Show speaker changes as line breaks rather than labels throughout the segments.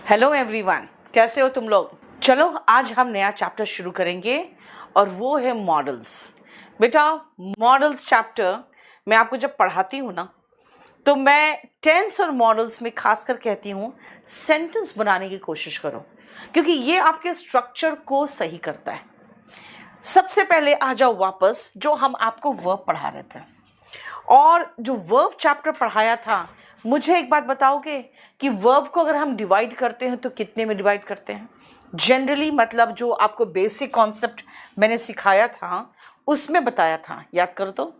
Hello everyone, कैसे हो तुम लोग। चलो आज हम नया चैप्टर शुरू करेंगे और वो है मॉडल्स। बेटा मॉडल्स चैप्टर मैं आपको जब पढ़ाती हूँ ना तो मैं टेंस और मॉडल्स में खासकर कहती हूँ सेंटेंस बनाने की कोशिश करो, क्योंकि ये आपके स्ट्रक्चर को सही करता है। सबसे पहले आ जाओ वापस जो हम आपको वर्ब पढ़ा रहे थे, और जो वर्ब चैप्टर पढ़ाया था, मुझे एक बात बताओगे कि वर्ब को अगर हम डिवाइड करते हैं तो कितने में डिवाइड करते हैं। जनरली मतलब जो आपको बेसिक कॉन्सेप्ट मैंने सिखाया था उसमें बताया था, याद करो तो।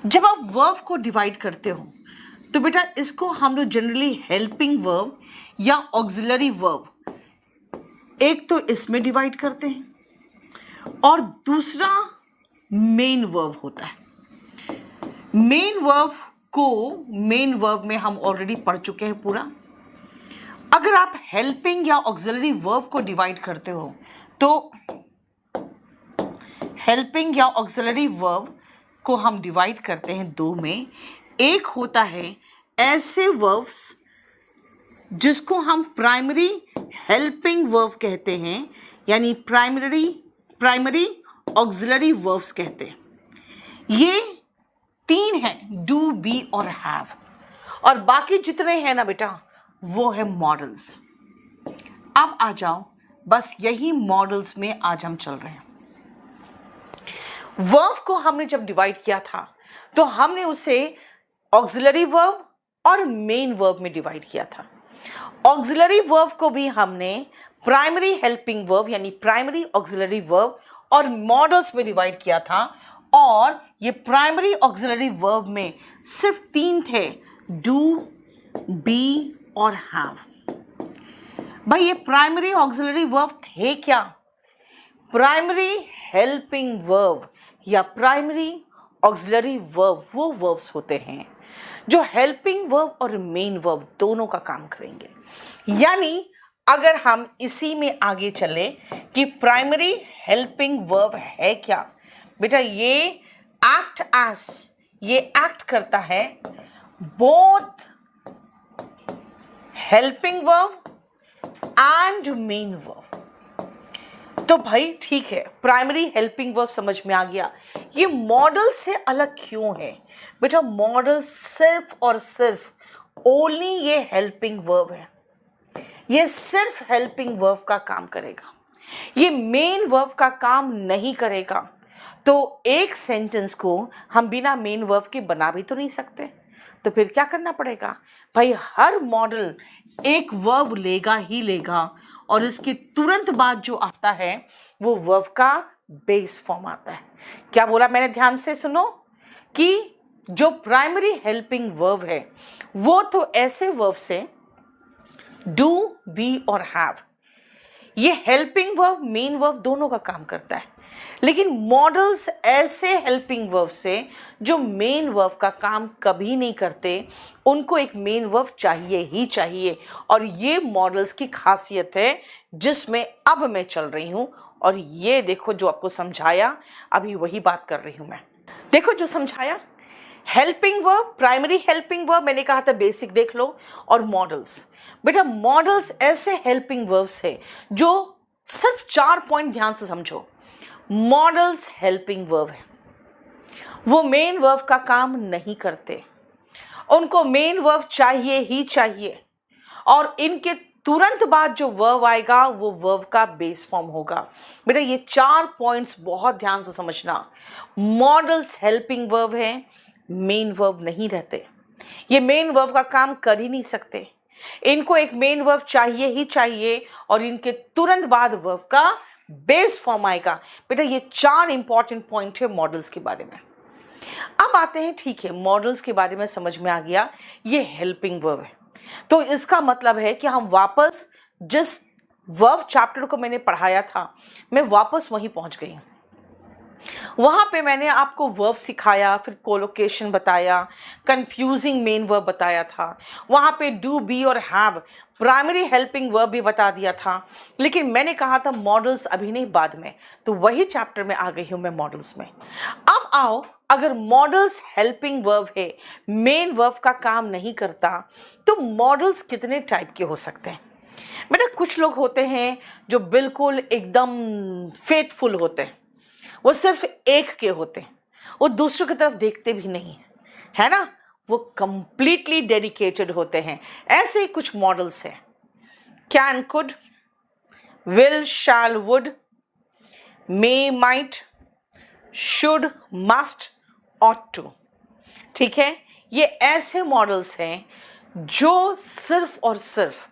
जब आप वर्ब को डिवाइड करते हो तो बेटा इसको हम लोग जनरली हेल्पिंग वर्ब या ऑक्सिलरी वर्ब एक तो इसमें डिवाइड करते हैं और दूसरा मेन वर्ब होता है। मेन वर्ब को मेन वर्ब में हम ऑलरेडी पढ़ चुके हैं पूरा। अगर आप हेल्पिंग या ऑक्सिलरी वर्ब को डिवाइड करते हो तो हेल्पिंग या ऑक्सिलरी वर्ब को हम डिवाइड करते हैं दो में। एक होता है ऐसे वर्ब्स जिसको हम प्राइमरी हेल्पिंग वर्ब कहते हैं, यानी प्राइमरी ऑक्सिलरी वर्ब्स कहते हैं। ये तीन हैं, डू, बी और हैव, और बाकी जितने हैं ना बेटा वो है मॉडल्स। अब आ जाओ, बस यही मॉडल्स में आज हम चल रहे हैं। वर्ब को हमने जब डिवाइड किया था तो हमने उसे ऑक्सिलरी वर्ब और मेन वर्ब में डिवाइड किया था। ऑक्सिलरी वर्ब को भी हमने प्राइमरी हेल्पिंग वर्ब यानी प्राइमरी ऑक्सिलरी वर्ब और मॉडल्स में डिवाइड किया था, और ये प्राइमरी ऑक्सिलरी वर्ब में सिर्फ तीन थे, डू, बी और हैव। भाई ये प्राइमरी ऑक्सिलरी वर्ब थे क्या? प्राइमरी हेल्पिंग वर्ब या प्राइमरी ऑक्सिलरी वर्ब वो वर्ब्स होते हैं जो हेल्पिंग वर्ब और मेन वर्ब दोनों का काम करेंगे। यानी अगर हम इसी में आगे चले कि प्राइमरी हेल्पिंग वर्ब है क्या, बेटा ये एक्ट करता है both helping verb and main verb. तो भाई ठीक है, प्राइमरी हेल्पिंग वर्ब समझ में आ गया। ये मॉडल से अलग क्यों है? बेटा मॉडल सिर्फ और सिर्फ ओनली ये हेल्पिंग वर्ब है, ये सिर्फ हेल्पिंग वर्ब का काम करेगा, ये मेन वर्ब का काम नहीं करेगा। तो एक सेंटेंस को हम बिना मेन वर्ब के बना भी तो नहीं सकते, तो फिर क्या करना पड़ेगा भाई? हर मॉडल एक वर्ब लेगा ही लेगा, और इसके तुरंत बाद जो आता है वो वर्ब का बेस फॉर्म आता है। क्या बोला मैंने? ध्यान से सुनो कि जो प्राइमरी हेल्पिंग वर्ब है वो तो ऐसे वर्ब से डू, बी और हैव, ये हेल्पिंग वर्ब मेन वर्ब दोनों का काम करता है। लेकिन मॉडल्स ऐसे हेल्पिंग वर्ब से जो मेन वर्ब का काम कभी नहीं करते, उनको एक मेन वर्ब चाहिए ही चाहिए, और ये मॉडल्स की खासियत है जिसमें अब मैं चल रही हूँ। और ये देखो जो आपको समझाया अभी वही बात कर रही हूँ मैं। देखो जो समझाया, helping verb, primary helping verb मैंने कहा था बेसिक देख लो, और मॉडल्स। बेटा मॉडल्स ऐसे हेल्पिंग वर्ब्स है जो सिर्फ 4 पॉइंट ध्यान से समझो। मॉडल्स हेल्पिंग वर्ब है, वो मेन वर्ब का काम नहीं करते, उनको मेन वर्ब चाहिए ही चाहिए, और इनके तुरंत बाद जो वर्ब आएगा वो वर्ब का बेस फॉर्म होगा। बेटा ये 4 पॉइंट्स बहुत ध्यान से समझना। मॉडल्स हेल्पिंग वर्ब है, मेन वर्ब नहीं रहते, ये मेन वर्ब का काम कर ही नहीं सकते, इनको एक मेन वर्ब चाहिए ही चाहिए, और इनके तुरंत बाद वर्ब का बेस फॉर्म आएगा। बेटा ये 4 इंपॉर्टेंट पॉइंट है मॉडल्स के बारे में। अब आते हैं, ठीक है मॉडल्स के बारे में समझ में आ गया, ये हेल्पिंग वर्ब है, तो इसका मतलब है कि हम वापस जिस वर्ब चैप्टर को मैंने पढ़ाया था मैं वापस वहीं पहुंच गई हूं। वहाँ पे मैंने आपको वर्ब सिखाया, फिर कोलोकेशन बताया, कंफ्यूजिंग मेन वर्ब बताया था, वहाँ पे डू, बी और हैव प्राइमरी हेल्पिंग वर्ब भी बता दिया था। लेकिन मैंने कहा था मॉडल्स अभी नहीं, बाद में, तो वही चैप्टर में आ गई हूँ मैं मॉडल्स में। अब आओ अगर मॉडल्स हेल्पिंग वर्ब है, मेन वर्ब का काम नहीं करता, तो मॉडल्स कितने टाइप के हो सकते हैं? बेटा कुछ लोग होते हैं जो बिल्कुल एकदम फेथफुल होते हैं, वो सिर्फ एक के होते हैं, वो दूसरों की तरफ देखते भी नहीं है ना, वो कंप्लीटली डेडिकेटेड होते हैं। ऐसे ही कुछ मॉडल्स हैं, can, could, will, shall, would, may, might, should, must, ought to. ठीक है, ये ऐसे मॉडल्स हैं जो सिर्फ और सिर्फ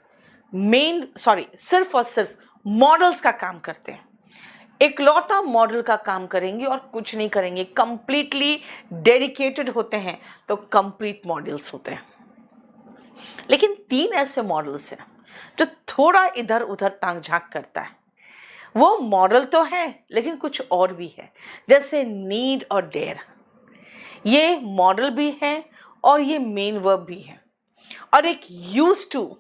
मॉडल्स का काम करते हैं, इकलौता मॉडल का काम करेंगे और कुछ नहीं करेंगे, कंप्लीटली डेडिकेटेड होते हैं, तो कंप्लीट मॉडल्स होते हैं। लेकिन 3 ऐसे मॉडल्स हैं जो थोड़ा इधर उधर ताक झांक करता है। वो मॉडल तो है लेकिन कुछ और भी है, जैसे नीड और डेयर। ये मॉडल भी है और ये मेन वर्ब भी है, और एक यूज टू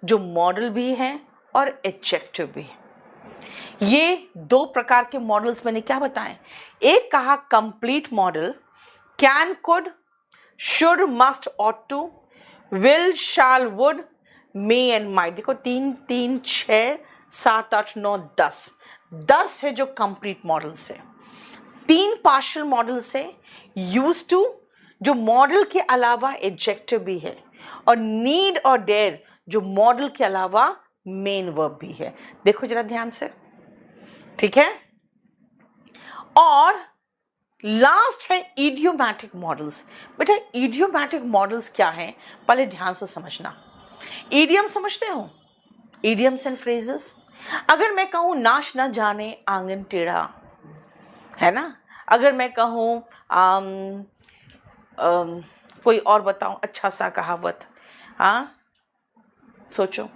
जो मॉडल भी है और एडजेक्टिव भी है। ये 2 प्रकार के मॉडल्स मैंने क्या बताए? एक कहा complete modal, can, could, should, must, ought to, will, shall, would, may and might. देखो 3 3 6 7 8 9 10 है जो कंप्लीट मॉडल्स है। 3 पार्शियल मॉडल्स है, यूज टू जो मॉडल के अलावा एडजेक्टिव भी है, और नीड और डेयर जो मॉडल के अलावा मेन वर्ब भी है। देखो जरा ध्यान से, ठीक है। और लास्ट है इडियोमैटिक मॉडल्स। बेटा इडियोमैटिक मॉडल्स क्या है, पहले ध्यान से समझना। इडियम समझते हो, इडियम्स एंड फ्रेजेस। अगर मैं कहूँ नाच न जाने आंगन टेढ़ा, है ना, अगर मैं कहूँ कोई और बताऊँ अच्छा सा कहावत, हाँ सोचो,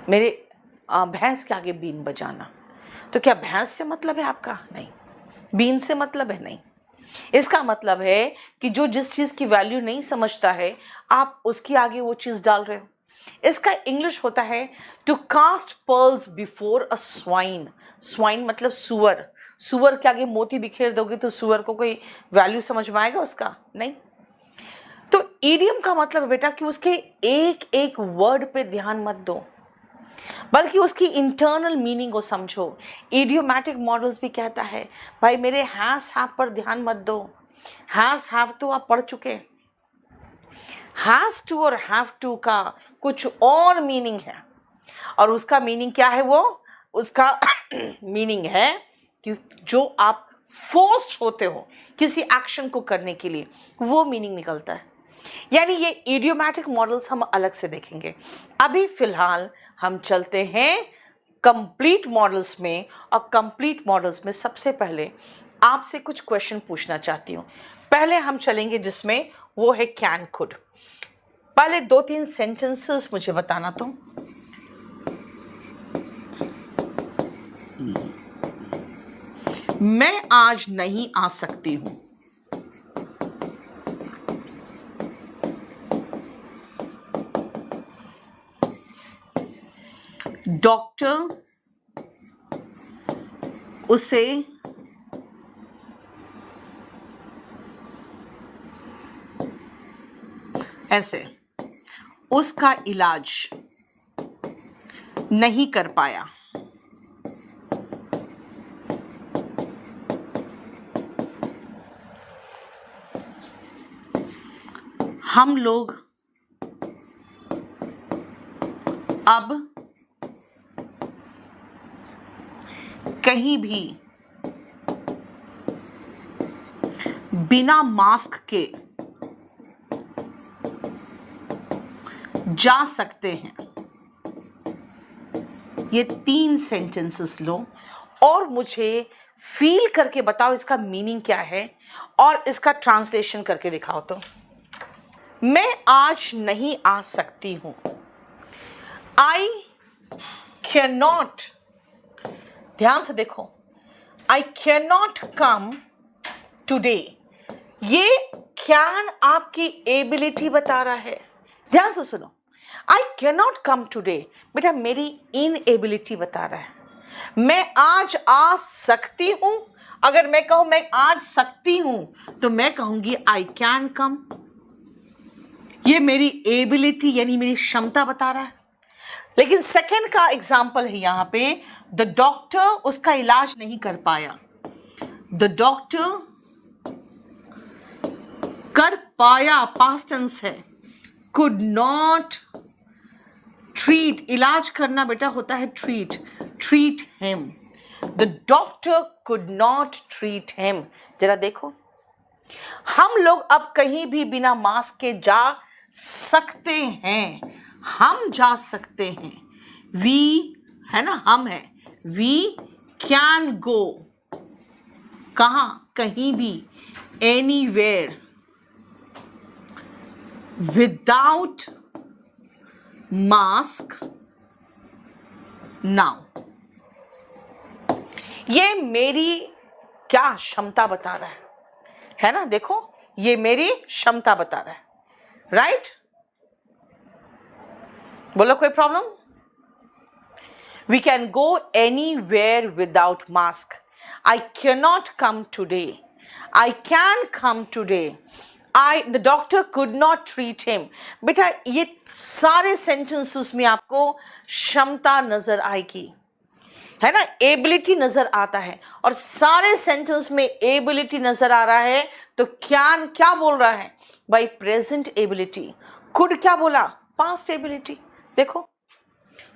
मेरे भैंस के आगे बीन बजाना, तो क्या भैंस से मतलब है आपका? नहीं। बीन से मतलब है? नहीं। इसका मतलब है कि जो जिस चीज़ की वैल्यू नहीं समझता है, आप उसके आगे वो चीज़ डाल रहे हो। इसका इंग्लिश होता है to cast pearls before a swine. Swine मतलब सुअर। सुअर के आगे मोती बिखेर दोगे तो सुअर को कोई वैल्यू समझ में आएगा उसका? नहीं। तो ईडियम का मतलब है बेटा कि उसके एक एक वर्ड पे ध्यान मत दो, बल्कि उसकी इंटरनल मीनिंग को समझो। इडियोमैटिक मॉडल्स भी कहता है भाई मेरे हैज हैव पर ध्यान मत दो। हैज हैव तो आप पढ़ चुके। हैज टू और हैव टू का कुछ और मीनिंग है, और उसका मीनिंग क्या है? वो उसका मीनिंग है कि जो आप फोर्स्ड होते हो किसी एक्शन को करने के लिए, वो मीनिंग निकलता है। यानी ये इडियोमैटिक मॉडल्स हम अलग से देखेंगे। अभी फिलहाल हम चलते हैं कंप्लीट मॉडल्स में, और कंप्लीट मॉडल्स में सबसे पहले आपसे कुछ क्वेश्चन पूछना चाहती हूँ। पहले हम चलेंगे जिसमें वो है कैन, कुड। पहले 2-3 सेंटेंसेस मुझे बताना तो। मैं आज नहीं आ सकती हूँ। डॉक्टर उसे ऐसे उसका इलाज नहीं कर पाया। हम लोग अब कहीं भी बिना मास्क के जा सकते हैं। ये 3 सेंटेंसेस लो और मुझे फील करके बताओ इसका मीनिंग क्या है, और इसका ट्रांसलेशन करके दिखाओ तो। मैं आज नहीं आ सकती हूँ। आई कैन नॉट, ध्यान से देखो, आई कैन नॉट कम टुडे। ये कैन आपकी एबिलिटी बता रहा है। ध्यान से सुनो, आई कैन नॉट कम टुडे बेटा मेरी इनएबिलिटी बता रहा है। मैं आज आ सकती हूँ, अगर मैं कहूं मैं आज सकती हूं तो मैं कहूंगी आई कैन कम। ये मेरी एबिलिटी यानी मेरी क्षमता बता रहा है। लेकिन सेकंड का एग्जाम्पल है यहां पे, द डॉक्टर उसका इलाज नहीं कर पाया। द डॉक्टर कर पाया पास्ट टेंस है, कुड नॉट ट्रीट, इलाज करना बेटा होता है treat, treat him. The doctor could not treat him. जरा देखो, हम लोग अब कहीं भी बिना मास्क के जा सकते हैं, हम जा सकते हैं। वी है ना, हम है, वी कैन गो, कहां, कहीं भी, एनीवेयर, विदाउट मास्क नाउ। ये मेरी क्या क्षमता बता रहा है ना, देखो ये मेरी क्षमता बता रहा है, राइट? बोलो कोई problem? We can go anywhere without mask. I can not come today, I can come today, the doctor could not treat him. बेटा ये सारे सेंटेंसेस में आपको क्षमता नजर आएगी, है ना, एबिलिटी नजर आता है। और सारे सेंटेंस में एबिलिटी नजर आ रहा है तो कैन क्या बोल रहा है भाई? Present ability. कुड क्या बोला? Past ability. देखो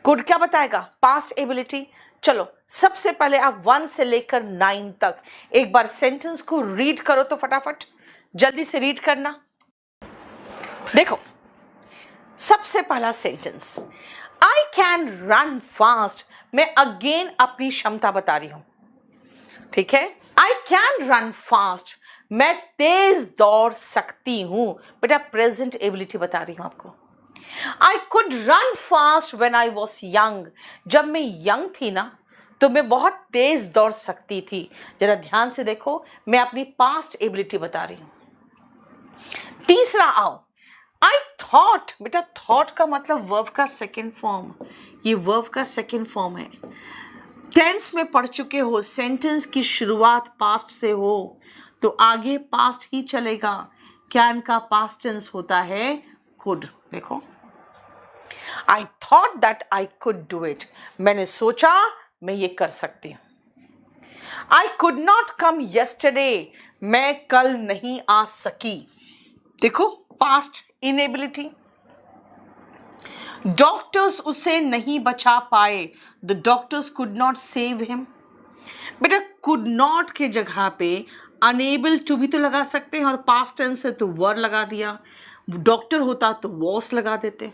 कुड क्या बताएगा? Past ability. चलो सबसे पहले आप 1 से लेकर 9 तक एक बार सेंटेंस को रीड करो तो फटाफट, जल्दी से रीड करना। देखो सबसे पहला sentence, I can run fast. मैं अगेन अपनी क्षमता बता रही हूं, ठीक है? आई कैन रन फास्ट, मैं तेज दौड़ सकती हूं। बेटा प्रेजेंट एबिलिटी बता रही हूं आपको। I could run fast when I was young, जब मैं यंग थी ना तो मैं बहुत तेज दौड़ सकती थी। जरा ध्यान से देखो, मैं अपनी पास्ट एबिलिटी बता रही हूं। तीसरा आओ, आई थॉट। बेटा थॉट का मतलब वर्ब का सेकेंड फॉर्म, ये वर्ब का सेकेंड फॉर्म है। टेंस में पढ़ चुके हो, सेंटेंस की शुरुआत पास्ट से हो तो आगे पास्ट ही चलेगा। कैन का पास्ट टेंस होता है कुड। देखो I thought that I could do it, मैंने सोचा मैं ये कर सकती हूं। आई कुड नॉट कम yesterday, मैं कल नहीं आ सकी। देखो पास्ट इनेबिलिटी। डॉक्टर्स उसे नहीं बचा पाए, the doctors could not save him. बेटा कुड नॉट के जगह पे अनेबल टू भी तो लगा सकते हैं और पास्ट टेंस से तो वर लगा दिया। डॉक्टर होता तो वॉस लगा देते,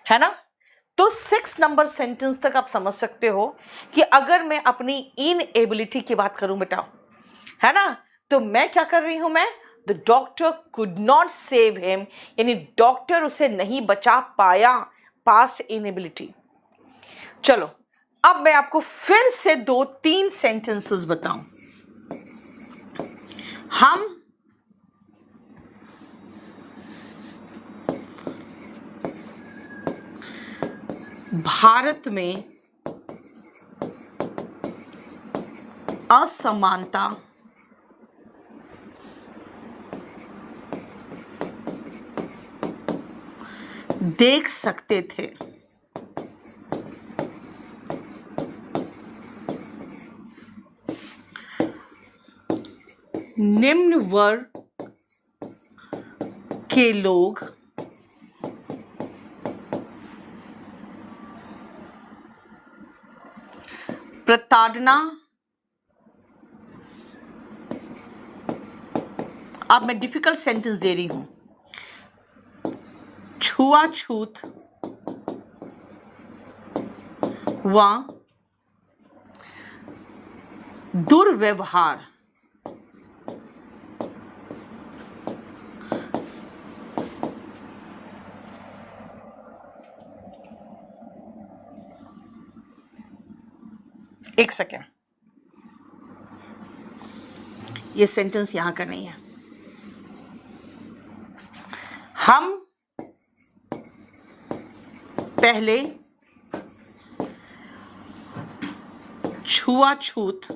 है ना? तो 6 नंबर सेंटेंस तक आप समझ सकते हो कि अगर मैं अपनी इनएबिलिटी की बात करूं बेटा, है ना, तो मैं क्या कर रही हूं? मैं the doctor could not save him, यानी डॉक्टर उसे नहीं बचा पाया, पास्ट इनएबिलिटी। चलो अब मैं आपको फिर से 2-3 सेंटेंसेस बताऊं। हम भारत में असमानता देख सकते थे। निम्न वर्ग के लोग प्रताड़ना, अब मैं डिफिकल्ट सेंटेंस दे रही हूं, छुआछूत व दुर्व्यवहार एक सेकेंड, ये सेंटेंस यहां का नहीं है। हम पहले छुआछूत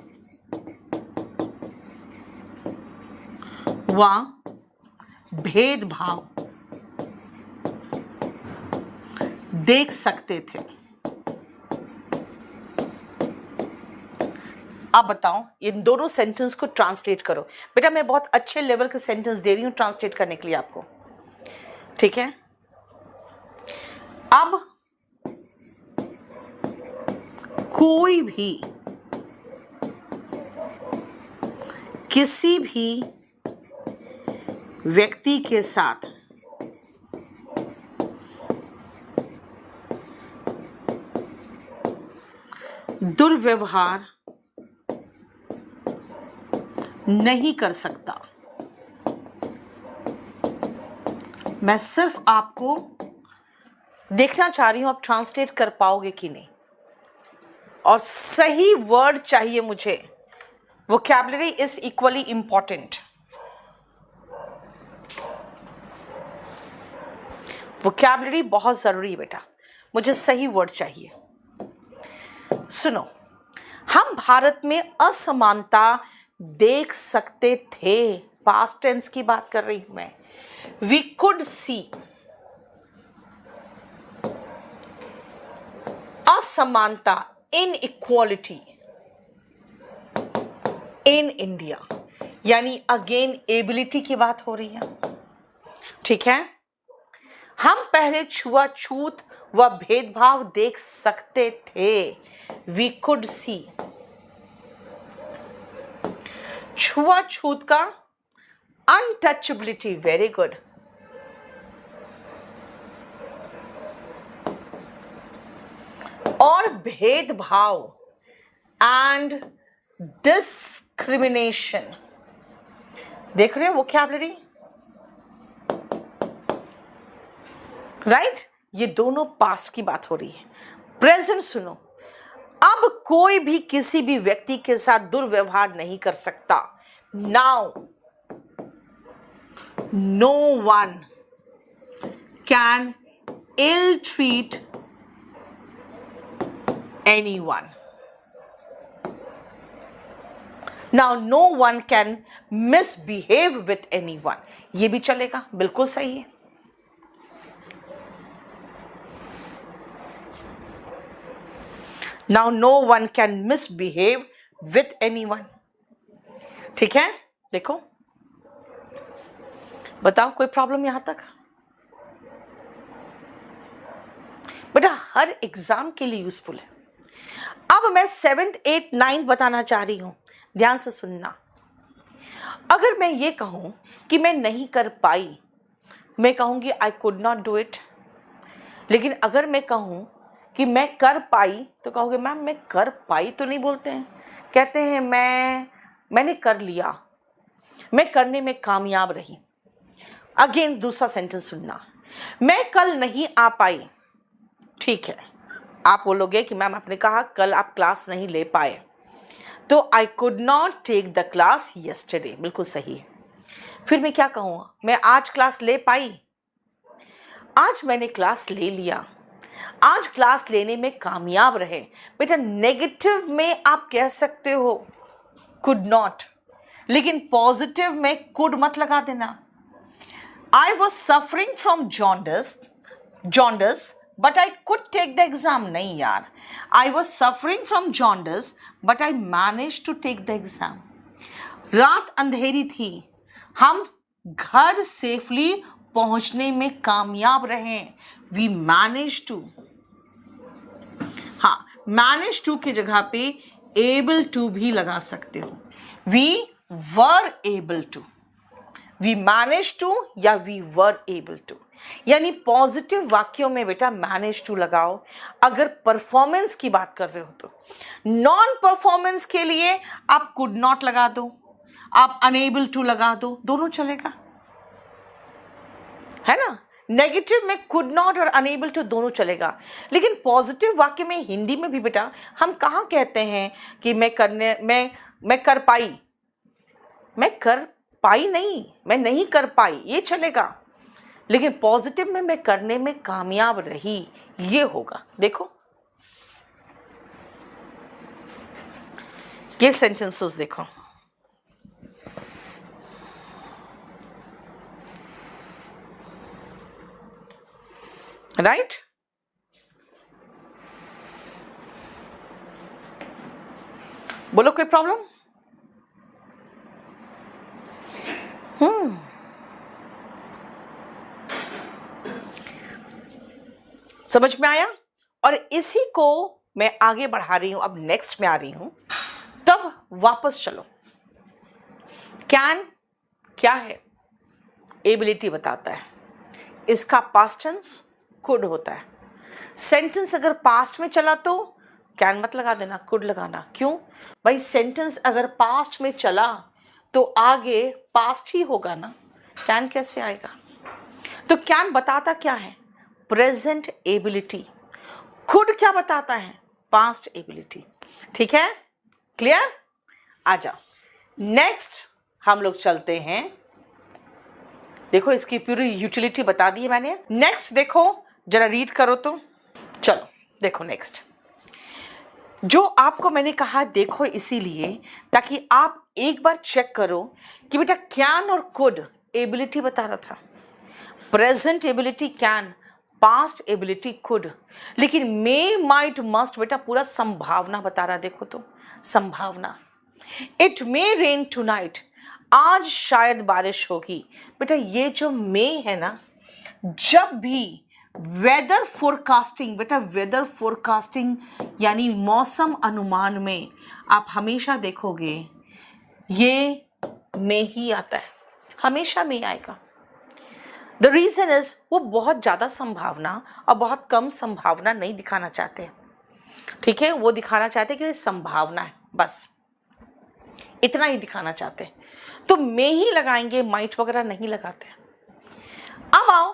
व भेदभाव देख सकते थे। आप बताओ, इन दोनों सेंटेंस को ट्रांसलेट करो। बेटा मैं बहुत अच्छे लेवल के सेंटेंस दे रही हूं ट्रांसलेट करने के लिए आपको, ठीक है। अब कोई भी किसी भी व्यक्ति के साथ दुर्व्यवहार नहीं कर सकता। मैं सिर्फ आपको देखना चाह रही हूं आप ट्रांसलेट कर पाओगे कि नहीं, और सही वर्ड चाहिए मुझे। Vocabulary is equally important. Vocabulary बहुत जरूरी है बेटा, मुझे सही वर्ड चाहिए। सुनो, हम भारत में असमानता देख सकते थे, पास्ट टेंस की बात कर रही हूं मैं। वी कुड सी असमानता, इनइक्वालिटी इन इंडिया, यानी अगेन एबिलिटी की बात हो रही है, ठीक है। हम पहले छुआछूत व भेदभाव देख सकते थे। वी कुड सी, छुआछूत का अनटचेबिलिटी, वेरी गुड। और भेदभाव एंड डिस्क्रिमिनेशन, देख रहे हो वोकैबुलरी, राइट। ये दोनों पास्ट की बात हो रही है। प्रेजेंट सुनो, अब कोई भी किसी भी व्यक्ति के साथ दुर्व्यवहार नहीं कर सकता। Now no one can ill treat anyone. Now no one can misbehave with anyone. ये भी चलेगा, बिल्कुल सही है। Now no one can misbehave with anyone. ठीक है, देखो बताओ कोई प्रॉब्लम यहां तक? बेटा हर एग्जाम के लिए यूजफुल है। अब मैं 7th 8th 9th बताना चाह रही हूं, ध्यान से सुनना। अगर मैं ये कहूं कि मैं नहीं कर पाई, मैं कहूंगी आई कुड नॉट डू इट। लेकिन अगर मैं कहूं कि मैं कर पाई, तो कहोगे मैम मैं कर पाई तो नहीं बोलते हैं, कहते हैं मैंने कर लिया, मैं करने में कामयाब रही। अगेन दूसरा सेंटेंस सुनना, मैं कल नहीं आ पाई, ठीक है। आप बोलोगे कि मैम आपने कहा कल आप क्लास नहीं ले पाए, तो I could not take the class yesterday, बिल्कुल सही है। फिर मैं क्या कहूँगा, मैं आज क्लास ले पाई, आज मैंने क्लास ले लिया, आज क्लास लेने में कामयाब रहे। बेटा नेगेटिव में आप कह सकते हो कुड नॉट, लेकिन पॉजिटिव में कुड मत लगा देना। I was suffering from jaundice but I could take the exam, नहीं यार, I was suffering from jaundice but I manage to take the exam. रात अंधेरी थी, हम घर सेफली पहुंचने में कामयाब रहे। वी मैनेज टू, हाँ मैनेज टू की जगह पे एबल टू भी लगा सकते हो। We were able to, we manage to या वी वर एबल टू, यानी पॉजिटिव वाक्यों में बेटा मैनेज टू लगाओ अगर परफॉर्मेंस की बात कर रहे हो तो। नॉन परफॉर्मेंस के लिए आप कुड नॉट लगा दो, आप अनेबल टू लगा दो, दोनों चलेगा, है ना। नेगेटिव में कुड नॉट और अनेबल टू दोनों चलेगा, लेकिन पॉजिटिव वाक्य में हिंदी में भी बेटा हम कहाँ कहते हैं कि मैं कर पाई, मैं कर पाई नहीं, मैं नहीं कर पाई, ये चलेगा। लेकिन पॉजिटिव में मैं करने में कामयाब रही, ये होगा। देखो ये सेंटेंसेस देखो, राइट? बोलो कोई प्रॉब्लम? समझ में आया? और इसी को मैं आगे बढ़ा रही हूं, अब नेक्स्ट में आ रही हूं, तब वापस चलो। कैन क्या है? एबिलिटी बताता है। इसका पास्ट टेंस कुड होता है। सेंटेंस अगर पास्ट में चला तो कैन मत लगा देना, कुड लगाना। क्यों भाई? सेंटेंस अगर पास्ट में चला तो आगे पास्ट ही होगा ना, कैन कैसे आएगा? तो कैन बताता क्या है? Present ability. कुड क्या बताता है? Past ability. ठीक है? क्लियर? आ जाओ। नेक्स्ट हम लोग चलते हैं। देखो इसकी पूरी यूटिलिटी बता दी है मैंने। नेक्स्ट देखो, जरा रीड करो तो। चलो देखो नेक्स्ट, जो आपको मैंने कहा देखो इसीलिए ताकि आप एक बार चेक करो कि बेटा कैन और कुड एबिलिटी बता रहा था। Present ability can, past ability could, लेकिन मे, माइट, मस्ट बेटा पूरा संभावना बता रहा। देखो तो संभावना, इट मे रेन टुनाइट, आज शायद बारिश होगी। बेटा ये जो मे है ना, जब भी वेदर फोरकास्टिंग, बेटा वेदर फोरकास्टिंग यानी मौसम अनुमान में आप हमेशा देखोगे ये में ही आता है, हमेशा में आएगा। द रीज़न इज वो बहुत ज़्यादा संभावना और बहुत कम संभावना नहीं दिखाना चाहते। ठीक है? वो दिखाना चाहते कि ये संभावना है, बस इतना ही दिखाना चाहते। तो में ही लगाएंगे, माइट वगैरह नहीं लगाते। अब आओ,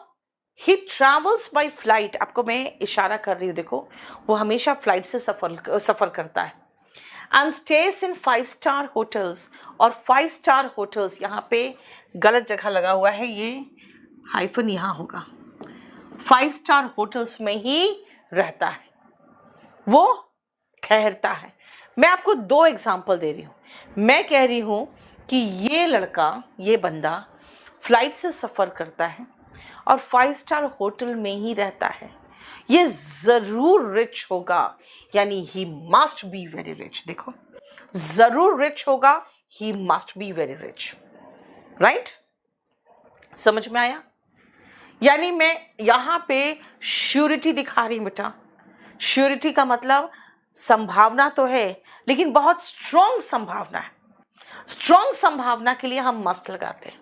ही ट्रैवल्स बाई फ्लाइट, आपको मैं इशारा कर रही हूँ, देखो वो हमेशा फ्लाइट से सफ़र करता है। And stage in 5 star hotels, और 5 स्टार होटल्स यहाँ पे गलत जगह लगा हुआ है, ये हाइफन यहाँ होगा। 5 स्टार होटल्स में ही रहता है, वो ठहरता है। मैं आपको 2 एग्जाम्पल दे रही हूँ। मैं कह रही हूँ कि ये लड़का, ये बंदा फ्लाइट से सफ़र करता है और 5 स्टार होटल में ही रहता है। ये ज़रूर रिच होगा, यानी he must be very rich. देखो ज़रूर रिच होगा, he must be very rich. Right? समझ में आया? यानी मैं यहाँ पे श्योरिटी दिखा रही हूँ बेटा। श्योरिटी का मतलब संभावना तो है, लेकिन बहुत स्ट्रॉन्ग संभावना है। स्ट्रॉन्ग संभावना के लिए हम मस्ट लगाते हैं।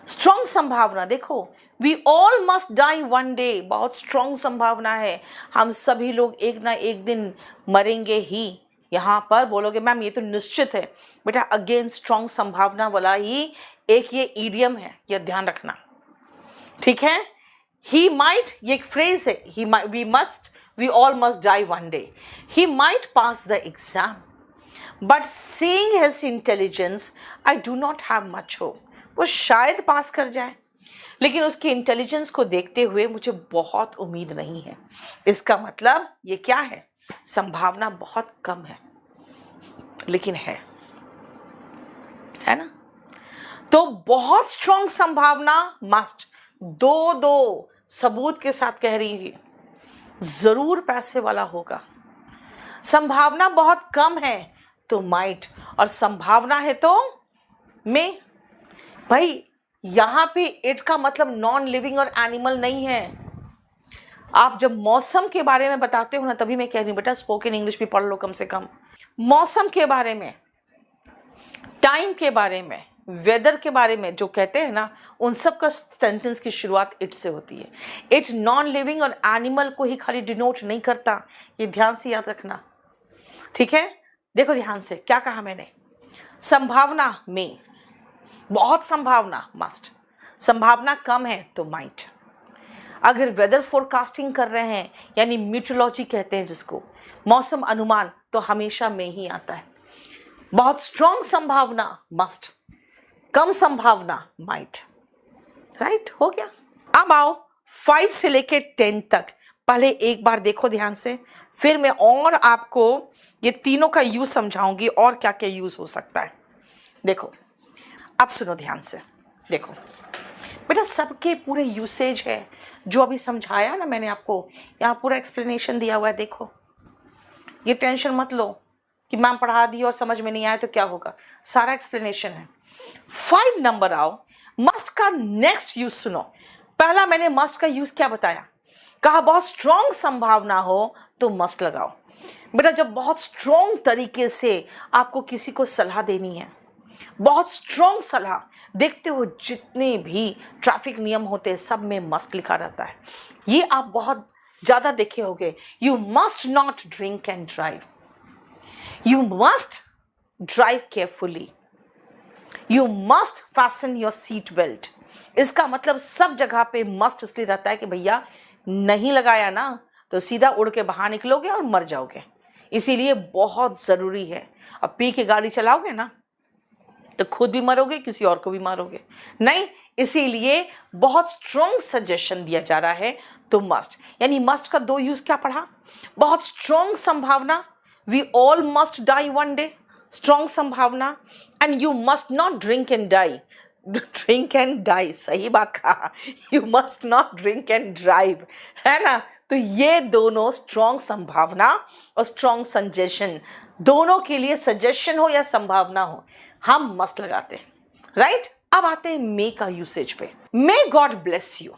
स्ट्रॉन्ग संभावना देखो, we all must die one day, बहुत स्ट्रॉन्ग संभावना है, हम सभी लोग एक ना एक दिन मरेंगे ही। यहाँ पर बोलोगे मैम ये तो निश्चित है। बेटा अगेन स्ट्रॉन्ग संभावना वाला ही एक ये ईडियम है, ये ध्यान रखना। ठीक है? ही माइट, ये एक फ्रेज है, he we all must die one day. He might pass the exam but seeing his intelligence I do not have much hope, वो शायद पास कर जाए, लेकिन उसकी इंटेलिजेंस को देखते हुए मुझे बहुत उम्मीद नहीं है। इसका मतलब ये क्या है? संभावना बहुत कम है, लेकिन है ना? तो बहुत स्ट्रॉन्ग संभावना मस्ट, दो सबूत के साथ कह रही है, जरूर पैसे वाला होगा। संभावना बहुत कम है तो माइट, और संभावना है तो में। भाई यहाँ पे इट का मतलब नॉन लिविंग और एनिमल नहीं है। आप जब मौसम के बारे में बताते हो ना, तभी मैं कह रही हूँ बेटा स्पोकन इंग्लिश भी पढ़ लो कम से कम। मौसम के बारे में, टाइम के बारे में, वेदर के बारे में जो कहते हैं ना, उन सब का सेंटेंस की शुरुआत इट से होती है। इट नॉन लिविंग और एनिमल को ही खाली डिनोट नहीं करता, ये ध्यान से याद रखना। ठीक है? देखो ध्यान से, क्या कहा मैंने? संभावना में, बहुत संभावना मस्ट, संभावना कम है तो माइट। अगर वेदर फोरकास्टिंग कर रहे हैं, यानी मीटरोलॉजी कहते हैं जिसको, मौसम अनुमान, तो हमेशा में ही आता है। बहुत स्ट्रॉन्ग संभावना मस्ट, कम संभावना माइट। राइट? हो गया। अब आओ 5 से लेके 10 तक, पहले एक बार देखो ध्यान से, फिर मैं और आपको ये तीनों का यूज समझाऊंगी और क्या क्या यूज हो सकता है। देखो अब सुनो ध्यान से, देखो बेटा सबके पूरे यूसेज है, जो अभी समझाया ना मैंने आपको, यहाँ पूरा एक्सप्लेनेशन दिया हुआ है। देखो, ये टेंशन मत लो कि मैम पढ़ा दी और समझ में नहीं आया तो क्या होगा, सारा एक्सप्लेनेशन है। 5 नंबर आओ, मस्ट का नेक्स्ट यूज सुनो। पहला मैंने मस्ट का यूज क्या बताया, कहा बहुत स्ट्रॉन्ग संभावना हो तो मस्ट लगाओ। बेटा जब बहुत स्ट्रॉन्ग तरीके से आपको किसी को सलाह देनी है, बहुत स्ट्रॉन्ग सलाह, देखते हो जितने भी ट्रैफिक नियम होते हैं सब में मस्ट लिखा रहता है। ये आप बहुत ज़्यादा देखे होंगे, you must not drink and drive, you must drive carefully, you must fashion your seat belt. इसका मतलब सब जगह पे मस्ट इसलिए रहता है कि भैया नहीं लगाया ना तो सीधा उड़ के बाहर निकलोगे और मर जाओगे, इसीलिए बहुत ज़रूरी है। अब पी के गाड़ी चलाओगे ना तो खुद भी मरोगे, किसी और को भी मारोगे, नहीं, इसीलिए बहुत स्ट्रॉन्ग सजेशन दिया जा रहा है तो मस्ट। यानी मस्ट का 2 यूज क्या पढ़ा, बहुत स्ट्रॉन्ग संभावना, we all must die one day, strong संभावना, and you must not drink and die, drink and die, सही बात कहा, you must not drink and drive, है ना। तो ये दोनों स्ट्रॉन्ग संभावना और स्ट्रॉन्ग सजेशन, दोनों के लिए सजेशन हो या संभावना हो हम मस्ट लगाते हैं, राइट। अब आते हैं मे का यूसेज पे। मे गॉड ब्लेस यू,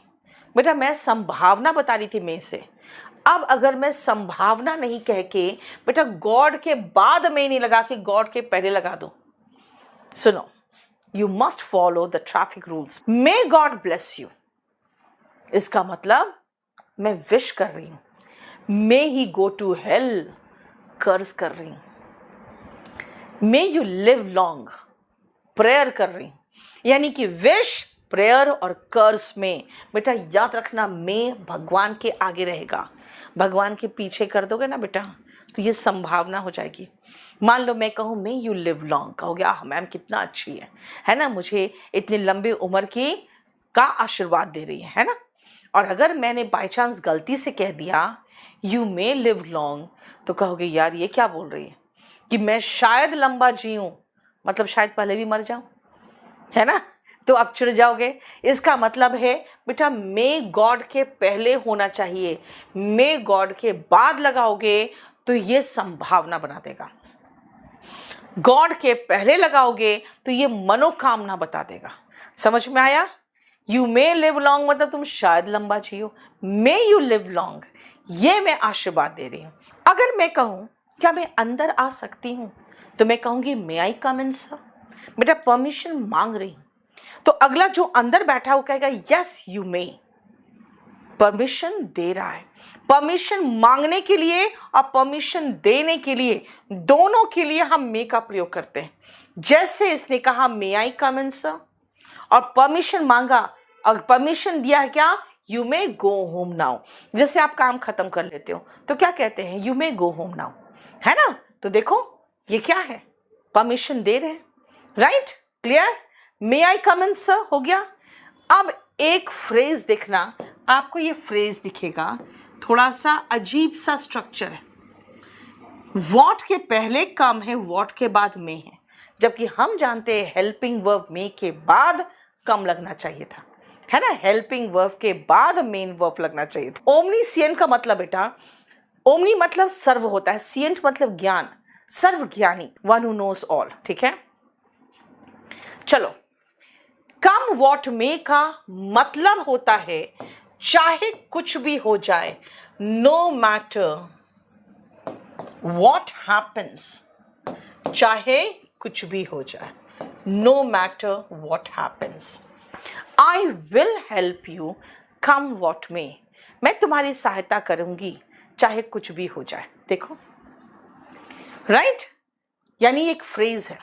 बेटा मैं संभावना बता रही थी मे से, अब अगर मैं संभावना नहीं कह के बेटा गॉड के बाद में नहीं लगा के गॉड के पहले लगा दूं, सुनो, you must follow the traffic rules, may God bless you, इसका मतलब मैं विश कर रही हूं, मे ही गो टू हेल, कर्ज कर रही हूं, may you live long, prayer कर रही हूं। यानी कि विश, प्रेयर और कर्ज में बेटा याद रखना मैं भगवान के आगे रहेगा, भगवान के पीछे कर दोगे ना बेटा तो ये संभावना हो जाएगी। मान लो मैं कहूँ मे यू लिव लॉन्ग, कहोगे आह मैम कितना अच्छी है ना, मुझे इतनी लंबी उम्र की का आशीर्वाद दे रही है ना। और अगर मैंने बाई चांस गलती से कह दिया यू मे लिव लॉन्ग, तो कहोगे यार ये क्या बोल रही है कि मैं शायद लंबा जीऊँ, मतलब शायद पहले भी मर जाऊं, है ना, तो आप चिढ़ जाओगे। इसका मतलब है बेटा मे गॉड के पहले होना चाहिए, मे गॉड के बाद लगाओगे तो ये संभावना बना देगा, गॉड के पहले लगाओगे तो ये मनोकामना बता देगा। समझ में आया, यू मे लिव लॉन्ग मतलब तुम शायद लंबा जियो, मे यू लिव लॉन्ग ये मैं आशीर्वाद दे रही हूं। अगर मैं कहूं क्या मैं अंदर आ सकती हूं तो मैं कहूंगी मे आई कम इन सर, बेटा परमिशन मांग रही हूं, तो अगला जो अंदर बैठा है वो कहेगा यस यू मे, परमिशन दे रहा है। परमिशन मांगने के लिए और परमिशन देने के लिए, दोनों के लिए हम मे का प्रयोग करते हैं। जैसे इसने कहा मे आई कम इन सर और परमिशन मांगा और परमिशन दिया है क्या, you may go home now. जैसे आप काम खत्म कर लेते हो तो क्या कहते हैं, you may go home now, है ना। तो देखो ये क्या है, परमिशन दे रहे हैं, राइट, क्लियर। मे आई कम इन सर हो गया। अब एक फ्रेज देखना, आपको ये फ्रेज दिखेगा, थोड़ा सा अजीब सा स्ट्रक्चर है, वॉट के पहले कम है, वॉट के बाद मे है, जबकि हम जानते हैं हेल्पिंग वर्ब मे के बाद कम लगना चाहिए था, है ना, हेल्पिंग वर्ब के बाद मेन वर्ब लगना चाहिए था। ओमनीसिएंट का मतलब बेटा, ओमनी मतलब सर्व होता है, सिएंट मतलब ज्ञान, सर्वज्ञानी, वन हु नोस ऑल, ठीक है। चलो, कम वॉट मे का मतलब होता है चाहे कुछ भी हो जाए, नो मैटर वॉट हैपन्स, चाहे कुछ भी हो जाए, no matter what happens, I will help you come what may, मैं तुम्हारी सहायता करूंगी चाहे कुछ भी हो जाए। देखो, राइट, यानी एक फ्रेज है,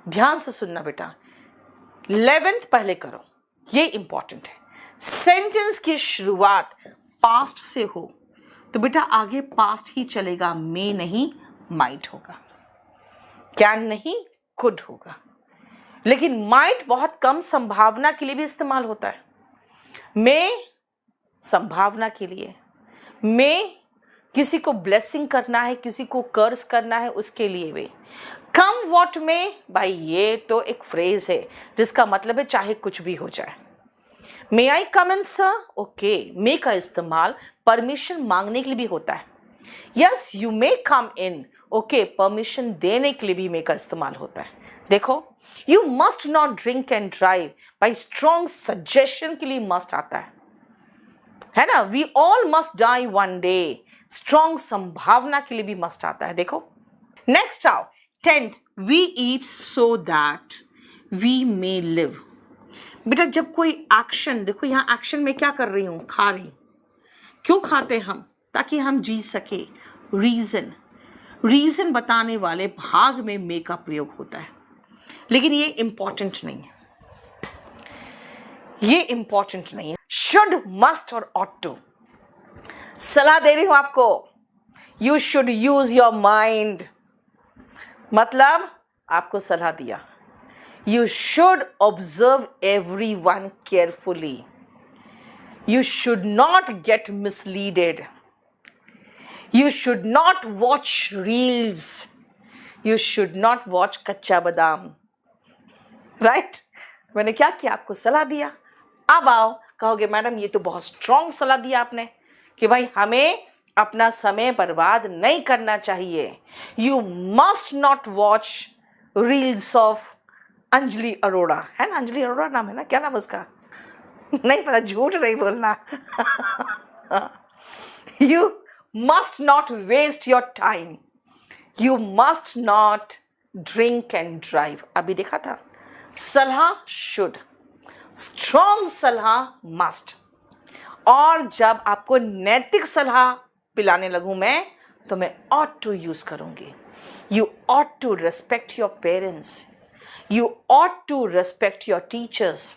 ध्यान से सुनना बेटा, 11th पहले करो, ये इंपॉर्टेंट है। सेंटेंस की शुरुआत पास्ट से हो तो बेटा आगे पास्ट ही चलेगा, मे नहीं माइट होगा, कैन नहीं कुड होगा, लेकिन माइट बहुत कम संभावना के लिए भी इस्तेमाल होता है, मे संभावना के लिए, मे किसी को ब्लेसिंग करना है, किसी को कर्ज करना है, उसके लिए भी। कम वॉट में भाई ये तो एक फ्रेज है जिसका मतलब है चाहे कुछ भी हो जाए, मे आई कम इन सर? ओके, मे का इस्तेमाल परमिशन मांगने के लिए भी होता है. Yes, you may come in. Okay, permission देने के लिए भी मे का इस्तेमाल होता है. देखो, you must not drink and drive, भाई स्ट्रॉन्ग सजेशन के लिए मस्ट आता है ना. We all must die one day, strong संभावना के लिए भी मस्ट आता है. देखो, नेक्स्ट आओ. 10th, we eat so that we may live. बेटा जब कोई एक्शन, देखो यहाँ एक्शन में क्या कर रही हूँ, खा रही. क्यों खाते हम? ताकि हम जी सके. रीजन बताने वाले भाग में मे का प्रयोग होता है, लेकिन ये इंपॉर्टेंट नहीं है. ये इंपॉर्टेंट नहीं है. शुड, मस्ट और ऑट टू. सलाह दे रही हूं आपको. You should use your mind, मतलब आपको सलाह दिया. You should observe everyone carefully. You should not get misleaded. You should not watch reels. You should not watch कच्चा बादाम. Right? मैंने क्या किया? आपको सलाह दिया. अब आओ, कहोगे मैडम ये तो बहुत स्ट्रॉन्ग सलाह दिया आपने कि भाई हमें अपना समय बर्बाद नहीं करना चाहिए. You must not watch reels of Anjali Arora. है ना, अंजलि अरोड़ा नाम है ना, क्या नाम उसका? नहीं पता, झूठ नहीं बोलना. You must not waste your time. You must not drink and drive. अभी देखा था, सलाह शुड, स्ट्रॉन्ग सलाह मस्ट. और जब आपको नैतिक सलाह पिलाने लगूं मैं, तो मैं ऑट टू यूज करूंगी. You ought to respect your parents. You ought to respect your teachers.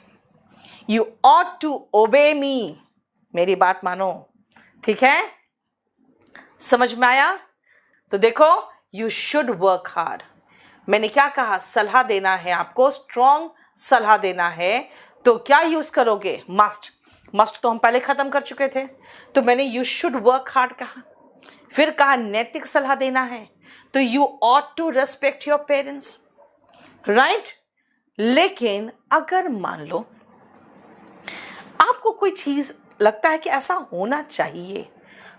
You ought to obey me. मेरी बात मानो. ठीक है, समझ में आया? तो देखो, you should work hard. मैंने क्या कहा? सलाह देना है आपको, स्ट्रॉन्ग सलाह देना है, तो क्या यूज करोगे? मस्ट तो हम पहले खत्म कर चुके थे, तो मैंने you should work hard कहा. फिर कहा नैतिक सलाह देना है, तो you ought to respect your parents. right? लेकिन अगर मान लो आपको कोई चीज लगता है कि ऐसा होना चाहिए,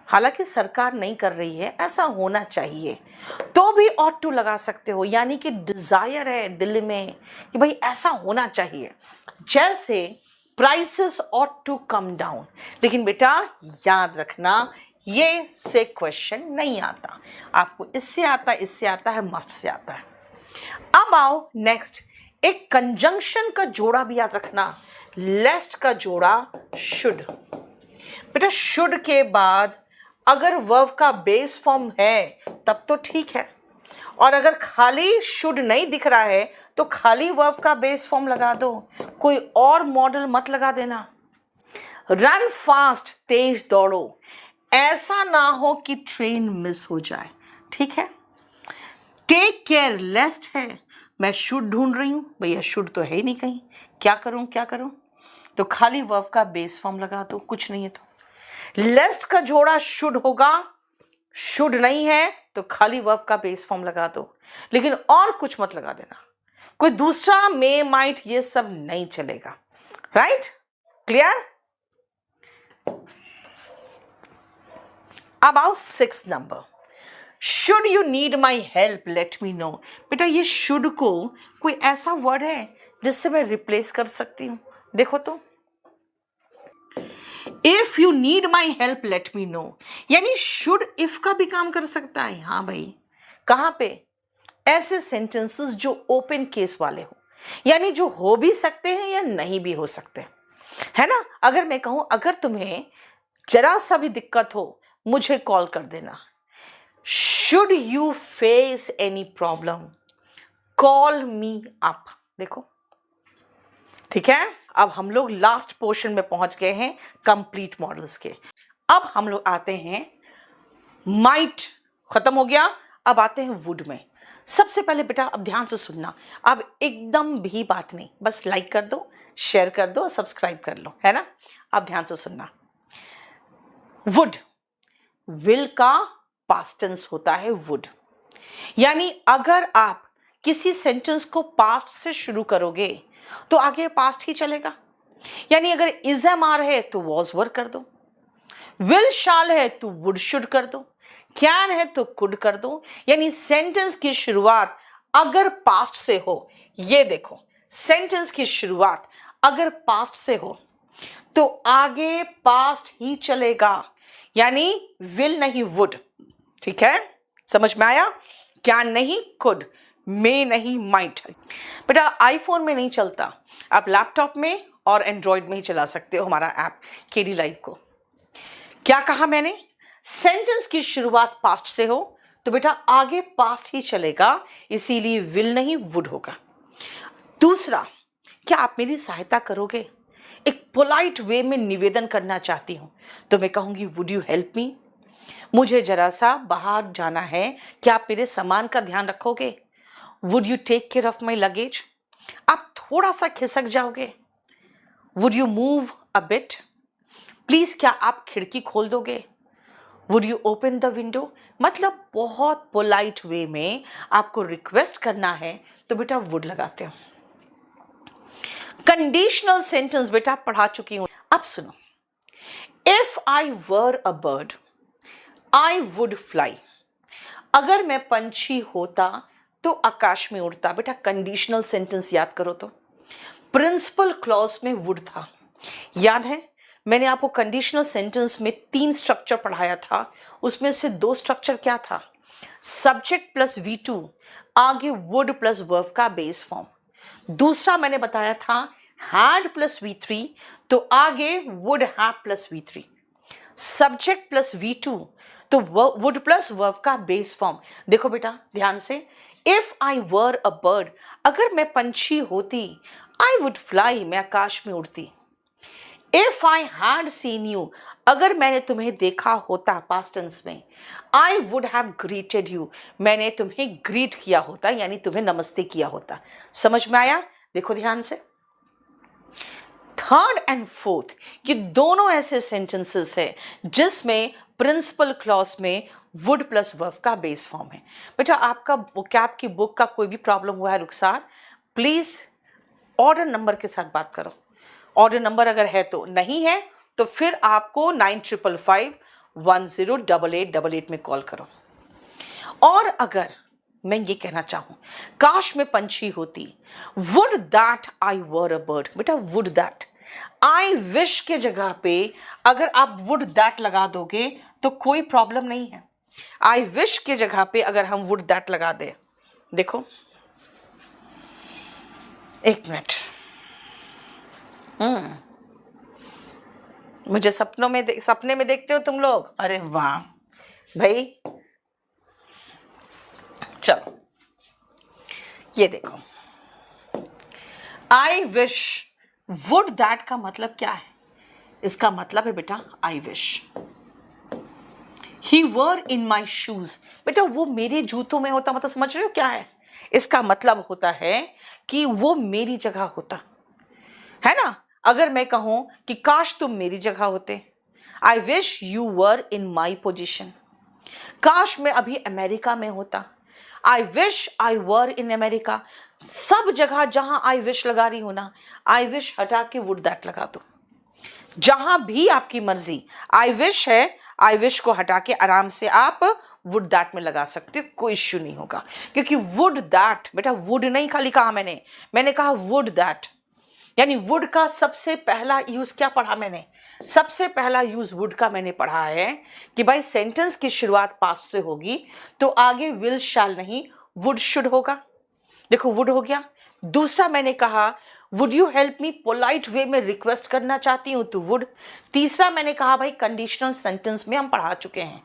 हालांकि सरकार नहीं कर रही है, ऐसा होना चाहिए, तो भी ऑट टू लगा सकते हो. यानी कि डिजायर है दिल में कि भाई ऐसा होना चाहिए. जैसे prices ought to come down. लेकिन बेटा याद रखना, ये से क्वेश्चन नहीं आता. आपको इससे आता है, मस्ट से आता है. अब आओ नेक्स्ट, एक कंजंक्शन का जोड़ा भी याद रखना. लेस्ट का जोड़ा शुड. बेटा शुड के बाद अगर वर्ब का बेस फॉर्म है तब तो ठीक है, और अगर खाली शुड नहीं दिख रहा है तो खाली वर्ब का बेस फॉर्म लगा दो, कोई और मॉडल मत लगा देना. रन फास्ट, तेज दौड़ो. ऐसा ना हो कि ट्रेन मिस हो जाए. ठीक है. टेक केयर, लेस्ट है. मैं शुड ढूंढ रही हूं, भैया शुड तो है ही नहीं कहीं, क्या करूं? तो खाली वर्ब का बेस फॉर्म लगा दो, कुछ नहीं है तो. लेस्ट का जोड़ा शुड होगा, शुड नहीं है तो खाली वर्ब का बेस फॉर्म लगा दो, लेकिन और कुछ मत लगा देना. कोई दूसरा मे, माइट, ये सब नहीं चलेगा. राइट? क्लियर? अब आओ 6 number. Should you need my help let me know. बेटा ये शुड को कोई ऐसा वर्ड है जिससे मैं रिप्लेस कर सकती हूं? देखो तो, if you need my help let me know, यानी शुड इफ का भी काम कर सकता है. हाँ भाई, कहां पे? ऐसे सेंटेंसेस जो ओपन केस वाले हो, यानी जो हो भी सकते हैं या नहीं भी हो सकते, है ना. अगर मैं कहूं अगर तुम्हें जरा सा भी दिक्कत हो मुझे कॉल कर देना. Should you face any problem call me up. देखो, ठीक है. अब हम लोग लास्ट पोर्शन में पहुंच गए हैं, कंप्लीट मॉडल्स के. अब हम लोग आते हैं, माइट खत्म हो गया, अब आते हैं वुड में. सबसे पहले बेटा अब ध्यान से सुनना, अब एकदम भी बात नहीं, बस लाइक कर दो, शेयर कर दो, सब्सक्राइब कर लो, है ना. अब ध्यान से सुनना. वुड, विल का पास्ट टेंस होता है वुड. यानी अगर आप किसी सेंटेंस को पास्ट से शुरू करोगे तो आगे पास्ट ही चलेगा. यानी अगर इज एम आर है तो वॉज वर कर दो, विल शाल है तो वुड शुड कर दो, कैन है तो कुड कर दो। यानी सेंटेंस की शुरुआत अगर पास्ट से हो, ये देखो सेंटेंस की शुरुआत अगर पास्ट से हो तो आगे पास्ट ही चलेगा, यानी विल नहीं वुड। ठीक है, समझ में आया? कैन नहीं कुड, मे नहीं माइट। बेटा आईफोन में नहीं चलता, आप लैपटॉप में और एंड्रॉयड में ही चला सकते हो हमारा ऐप केडी लाइव को। क्या कहा मैंने? सेंटेंस की शुरुआत पास्ट से हो तो बेटा आगे पास्ट ही चलेगा, इसीलिए विल नहीं वुड होगा। दूसरा, क्या आप मेरी सहायता करोगे? एक पोलाइट वे में निवेदन करना चाहती हूं तो मैं कहूंगी वुड यू हेल्प मी? मुझे जरा सा बाहर जाना है, क्या आप मेरे सामान का ध्यान रखोगे? Would you take care of my luggage? आप थोड़ा सा खिसक जाओगे? Would you move a bit? Please क्या आप खिड़की खोल दोगे? Would you open the window? मतलब बहुत पोलाइट वे में आपको रिक्वेस्ट करना है तो बेटा वुड लगाते हो। कंडीशनल सेंटेंस बेटा पढ़ा चुकी हूं, अब सुनो। If I were a bird I would fly. अगर मैं पंछी होता तो आकाश में उड़ता। बेटा कंडीशनल सेंटेंस याद करो तो प्रिंसिपल क्लॉज में वुड था, याद है? मैंने आपको कंडीशनल सेंटेंस में 3 स्ट्रक्चर पढ़ाया था, उसमें से 2 स्ट्रक्चर क्या था? सब्जेक्ट प्लस V2, आगे वुड प्लस वर्ब का बेस फॉर्म। दूसरा मैंने बताया था हैड प्लस V3, तो आगे would have plus V3। Subject plus V2 तो वुड प्लस वर्ब का बेस फॉर्म। देखो बेटा ध्यान से, if I were a bird, अगर मैं पंछी होती, आई वुड फ्लाई, मैं आकाश में उड़ती। If I had seen you, अगर मैंने तुम्हें देखा होता पास्ट टेंस में, I would have greeted you, मैंने तुम्हें ग्रीट किया होता, यानी तुम्हें नमस्ते किया होता। समझ में आया? देखो ध्यान से। थर्ड एंड फोर्थ, ये दोनों ऐसे सेंटेंसेस है जिसमें प्रिंसिपल क्लॉज में वुड प्लस वर्ब का बेस फॉर्म है। बेटा आपका वोकैब की बुक का कोई भी प्रॉब्लम हुआ है रुखसार, प्लीज ऑर्डर नंबर के साथ बात करो। ऑर्डर नंबर अगर है तो, नहीं है तो फिर आपको 9555108888 में कॉल करो। और अगर मैं ये कहना चाहूं काश मैं पंछी होती, would that I were a bird. बेटा वुड दैट, आई विश के जगह पे अगर आप वुड दैट लगा दोगे तो कोई प्रॉब्लम नहीं है। आई विश के जगह पे अगर हम वुड दैट लगा दे, देखो एक मिनट, मुझे सपने में देखते हो तुम लोग? अरे वाह भाई, चलो ये देखो, आई विश, वुड दैट का मतलब क्या है? इसका मतलब है बेटा I wish. He were in my shoes, बेटा वो मेरे जूतों में होता, मतलब समझ रहे हो क्या है? इसका मतलब होता है कि वो मेरी जगह होता, है ना? अगर मैं कहूं कि काश तुम मेरी जगह होते, I wish you were in my position. काश मैं अभी अमेरिका में होता, I wish I were in America. सब जगह जहां आई विश लगा रही हो ना, आई विश हटा के वुड दैट लगा दो। जहां भी आपकी मर्जी आई विश है, आई विश को हटा के आराम से आप वुड दैट में लगा सकते हो, कोई इश्यू नहीं होगा। क्योंकि वुड दैट, बेटा वुड नहीं खाली कहा मैंने कहा वुड दैट, यानी वुड का सबसे पहला यूज क्या पढ़ा मैंने? सबसे पहला यूज वुड का मैंने पढ़ा है कि भाई सेंटेंस की शुरुआत पास्ट से होगी तो आगे विल शैल नहीं वुड शुड होगा। देखो वुड हो गया। दूसरा मैंने कहा would you help me, polite way में रिक्वेस्ट करना चाहती हूं तो वुड। तीसरा मैंने कहा भाई कंडीशनल सेंटेंस में हम पढ़ा चुके हैं,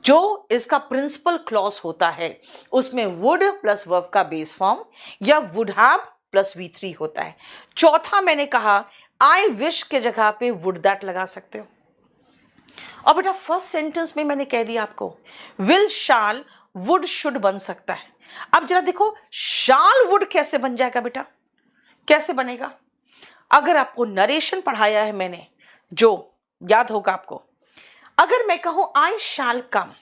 जो इसका प्रिंसिपल क्लॉज होता है उसमें वुड प्लस वर्ब का बेस फॉर्म या वुड हैव प्लस V3 होता है। चौथा मैंने कहा आई विश के जगह पे वुड दैट लगा सकते हो। और बेटा फर्स्ट सेंटेंस में मैंने कह दिया आपको विल शाल वुड शुड बन सकता है। अब जरा देखो शाल वुड कैसे बन जाएगा बेटा, कैसे बनेगा? अगर आपको नरेशन पढ़ाया है मैंने, जो याद होगा आपको, अगर मैं कहूं आई शैल कम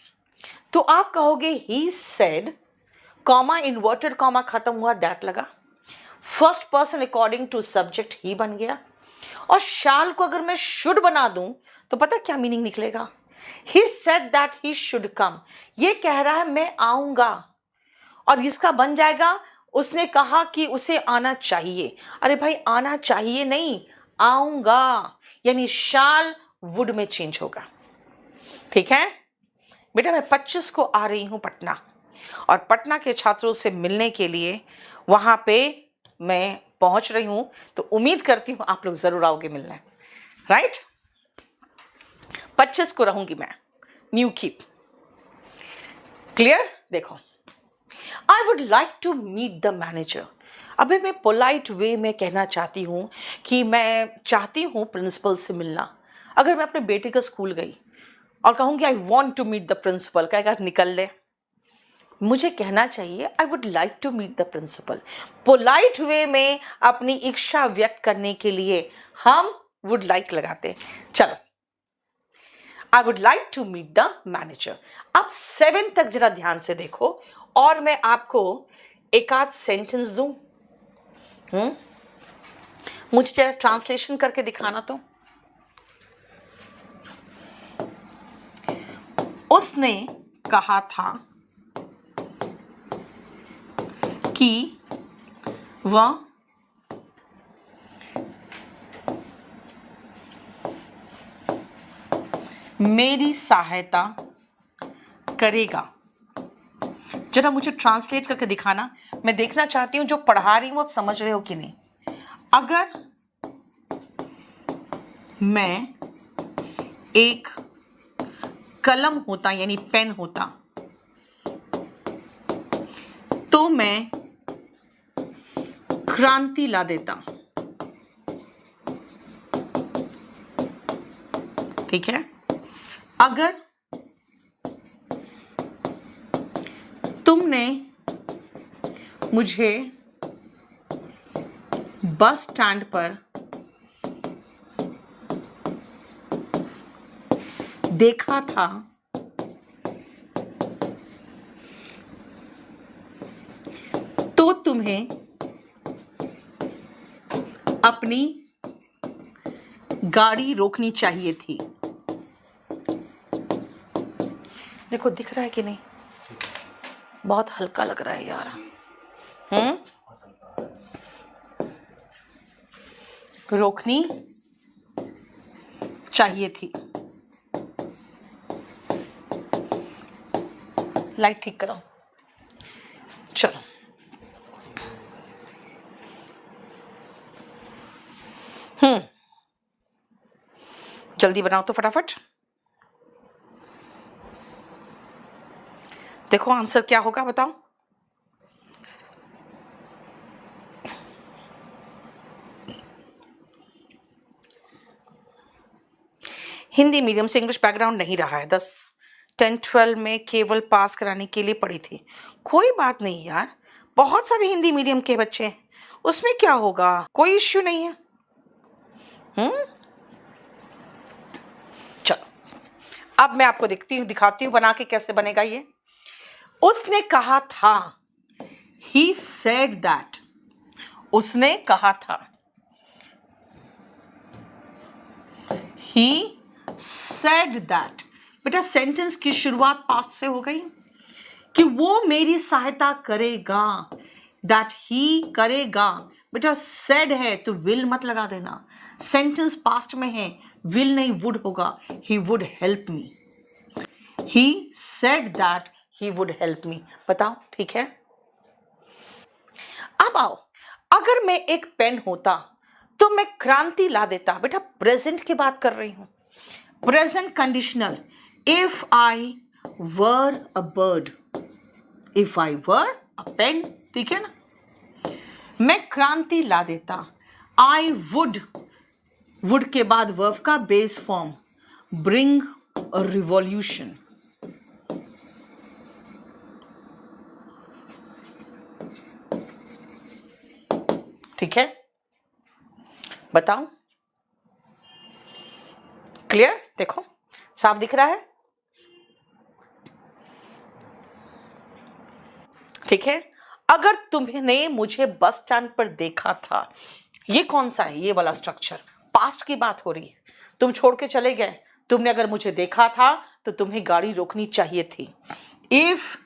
तो आप कहोगे he said, comma inverted comma खत्म हुआ, दैट लगा, first person according to subject ही बन गया। और शाल को अगर मैं शुड बना दूं तो पता क्या मीनिंग निकलेगा? He said that he should come, ये कह रहा है मैं आऊंगा, और इसका बन जाएगा उसने कहा कि उसे आना चाहिए। अरे भाई आना चाहिए नहीं, आऊंगा, यानी शाल वुड में चेंज होगा। ठीक है बेटा, मैं 25 को आ रही हूं पटना, और पटना के छात्रों से मिलने के लिए वहां पे मैं पहुंच रही हूं, तो उम्मीद करती हूं आप लोग जरूर आओगे मिलने, राइट? 25 को रहूंगी मैं, न्यू कीप। क्लियर? देखो, I would like to meet the manager. अभी मैं पोलाइट वे में कहना चाहती हूँ कि मैं चाहती हूँ प्रिंसिपल से मिलना। अगर मैं अपने बेटे के स्कूल गई और कहूँगी I want to meet the principal, कहेगा निकल ले। मुझे कहना चाहिए I would like to meet the principal. Polite way में अपनी इच्छा व्यक्त करने के लिए हम वुड लाइक लगाते हैं। चलो, I would like to meet the manager. अब 7 तक जरा ध्यान से देखो, और मैं आपको एक आध सेंटेंस दूं। मुझे जरा ट्रांसलेशन करके दिखाना तो। उसने कहा था कि वह मेरी सहायता करेगा। जरा मुझे ट्रांसलेट करके दिखाना, मैं देखना चाहती हूं जो पढ़ा रही हूं आप समझ रहे हो कि नहीं। अगर मैं एक कलम होता यानी पेन होता तो मैं क्रांति ला देता। ठीक है, अगर तुमने मुझे बस स्टैंड पर देखा था तो तुम्हें अपनी गाड़ी रोकनी चाहिए थी। देखो दिख रहा है कि नहीं? बहुत हल्का लग रहा है यार। रोकनी चाहिए थी। लाइट ठीक करो। चलो, जल्दी बनाओ तो फटाफट। देखो आंसर क्या होगा, बताओ। हिंदी मीडियम से इंग्लिश बैकग्राउंड नहीं रहा है, 10, 10, 12 में केवल पास कराने के लिए पढ़ी थी। कोई बात नहीं यार, बहुत सारे हिंदी मीडियम के बच्चे हैं, उसमें क्या होगा, कोई इश्यू नहीं है। चलो, अब मैं आपको दिखाती हूं बना के कैसे बनेगा ये। उसने कहा था, ही सेड दैट। उसने कहा था, ही सेड दैट। बेटा सेंटेंस की शुरुआत पास्ट से हो गई कि वो मेरी सहायता करेगा, दैट ही करेगा। बेटा सेड है तो विल मत लगा देना, सेंटेंस पास्ट में है, विल नहीं वुड होगा। He would help me, he said that he would help me. बताओ ठीक है? अब आओ, अगर मैं एक पेन होता तो मैं क्रांति ला देता। बेटा प्रेजेंट की बात कर रही हूं, present conditional. If I were a bird, if I were a pen, ठीक है ना, मैं क्रांति ला देता। आई वुड, वुड के बाद वर्ब का base form, bring a revolution. ठीक है, बताओ क्लियर? देखो साफ दिख रहा है? ठीक है, अगर तुमने मुझे बस स्टैंड पर देखा था, ये कौन सा है? ये वाला स्ट्रक्चर पास्ट की बात हो रही है। तुम छोड़ के चले गए। तुमने अगर मुझे देखा था तो तुम्हें गाड़ी रोकनी चाहिए थी। If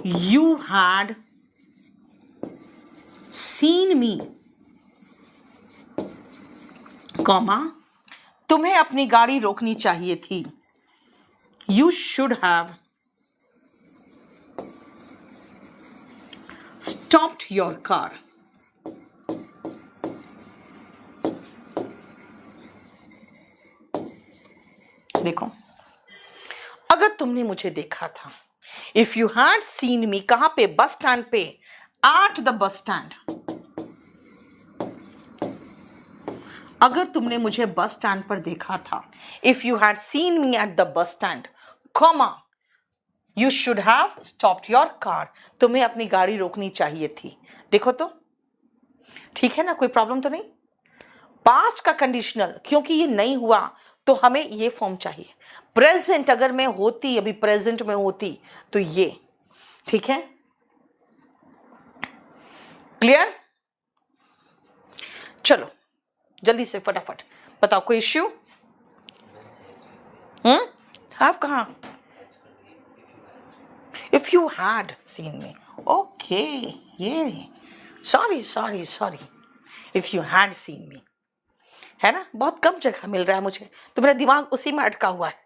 you had seen me, comma, तुम्हें अपनी गाड़ी रोकनी चाहिए थी। You should have stopped your car. देखो, अगर तुमने मुझे देखा था, इफ यू हैड सीन मी, कहां पे? बस स्टैंड पे, एट द बस स्टैंड। अगर तुमने मुझे बस स्टैंड पर देखा था, if you had seen me at the bus stand, comma, you should have stopped your car, तुम्हें अपनी गाड़ी रोकनी चाहिए थी। देखो तो ठीक है ना, कोई प्रॉब्लम तो नहीं। पास्ट का कंडीशनल, क्योंकि ये नहीं हुआ तो हमें ये फॉर्म चाहिए। प्रेजेंट अगर मैं होती, अभी प्रेजेंट में होती तो ये, ठीक है, क्लियर? चलो जल्दी से फटाफट बताओ, कोई इश्यू? आप कहा? If you had seen me, okay, ये sorry sorry sorry, if you had seen me, है ना? बहुत कम जगह मिल रहा है मुझे, तो मेरा दिमाग उसी में अटका हुआ है।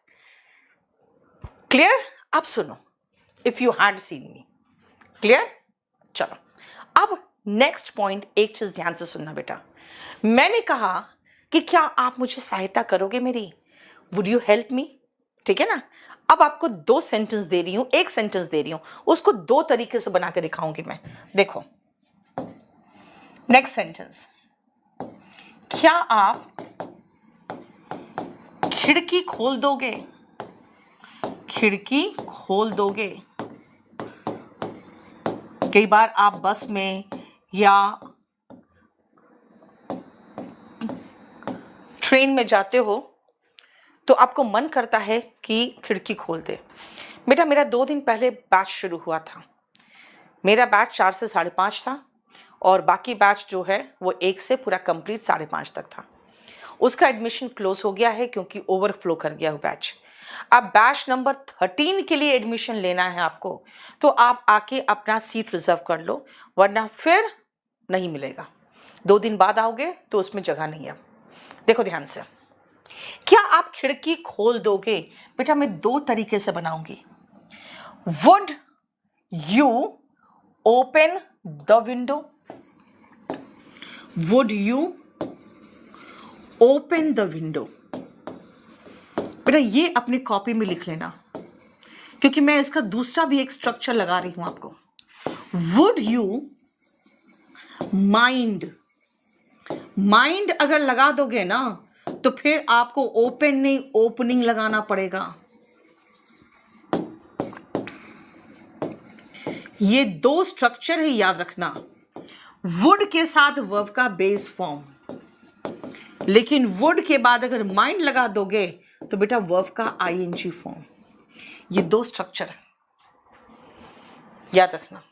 क्लियर? अब सुनो, if you had seen me, clear? चलो अब नेक्स्ट पॉइंट, एक चीज ध्यान से सुनना बेटा। मैंने कहा कि क्या आप मुझे सहायता करोगे मेरी? Would you help me? ठीक है ना? अब आपको दो सेंटेंस दे रही हूं, एक सेंटेंस दे रही हूं, उसको दो तरीके से बना के दिखाऊंगी मैं। देखो, नेक्स्ट सेंटेंस, क्या आप खिड़की खोल दोगे? खिड़की खोल दोगे। कई बार आप बस में या ट्रेन में जाते हो तो आपको मन करता है कि खिड़की खोल दे। बेटा, मेरा 2 दिन पहले बैच शुरू हुआ था। मेरा बैच 4 से 5:30 था और बाकी बैच जो है वो 1 से पूरा कंप्लीट 5:30 तक था। उसका एडमिशन क्लोज हो गया है क्योंकि ओवरफ्लो कर गया वो बैच। अब बैच नंबर 13 के लिए एडमिशन लेना है आपको, तो आप आके अपना सीट रिजर्व कर लो, वरना फिर नहीं मिलेगा। 2 दिन बाद आओगे तो उसमें जगह नहीं है। देखो ध्यान से, क्या आप खिड़की खोल दोगे? बेटा, मैं 2 तरीके से बनाऊंगी। Would you open the window? Would you open the window? बेटा, ये अपनी कॉपी में लिख लेना, क्योंकि मैं इसका दूसरा भी एक स्ट्रक्चर लगा रही हूं आपको। Would you mind? माइंड अगर लगा दोगे ना तो फिर आपको ओपन नहीं ओपनिंग लगाना पड़ेगा। ये 2 स्ट्रक्चर है, याद रखना। वुड के साथ वर्ब का बेस फॉर्म, लेकिन वुड के बाद अगर माइंड लगा दोगे तो बेटा वर्ब का आईएनजी फॉर्म। ये 2 स्ट्रक्चर है, याद रखना।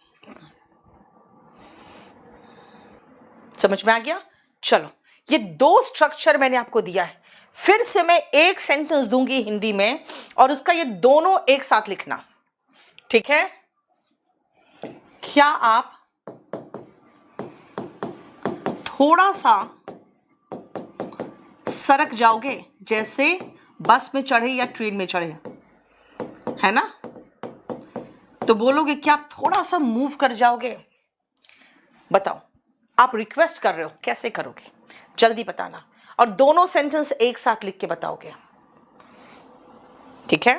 समझ में आ गया? चलो, ये 2 स्ट्रक्चर मैंने आपको दिया है। फिर से मैं एक सेंटेंस दूंगी हिंदी में और उसका ये दोनों एक साथ लिखना, ठीक है? क्या आप थोड़ा सा सरक जाओगे? जैसे बस में चढ़े या ट्रेन में चढ़े, है ना? तो बोलोगे कि आप थोड़ा सा मूव कर जाओगे। बताओ, आप रिक्वेस्ट कर रहे हो, कैसे करोगे? जल्दी बताना, और दोनों सेंटेंस एक साथ लिख के बताओगे, ठीक है?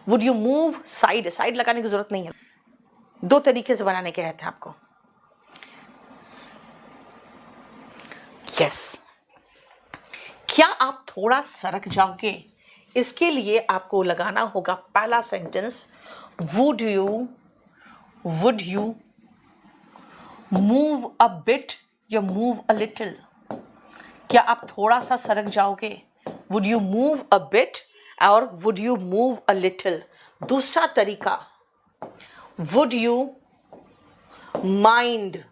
Would you move? Side, side लगाने की जरूरत नहीं है, 2 तरीके से बनाने के रहते हैं आपको। यस, क्या आप थोड़ा सरक जाओगे? इसके लिए आपको लगाना होगा पहला sentence, would you move a bit या मूव अ लिटिल? क्या आप थोड़ा सा सरक जाओगे? Would you move a bit और would you move a little. दूसरा तरीका, would you mind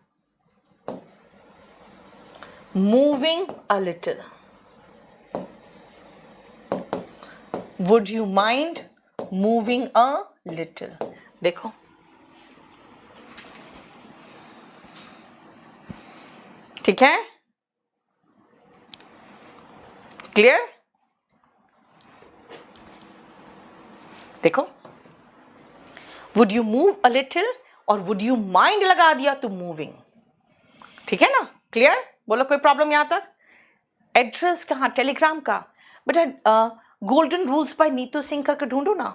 moving a little. Would you mind moving a little? देखो, ठीक है, क्लियर? देखो, would you move a little और वुड यू माइंड लगा दिया तो मूविंग, ठीक है ना, क्लियर? बोलो कोई प्रॉब्लम यहां तक? एड्रेस कहाँ? टेलीग्राम का बेटा golden rules by Neetu Singh करके ढूंढो ना।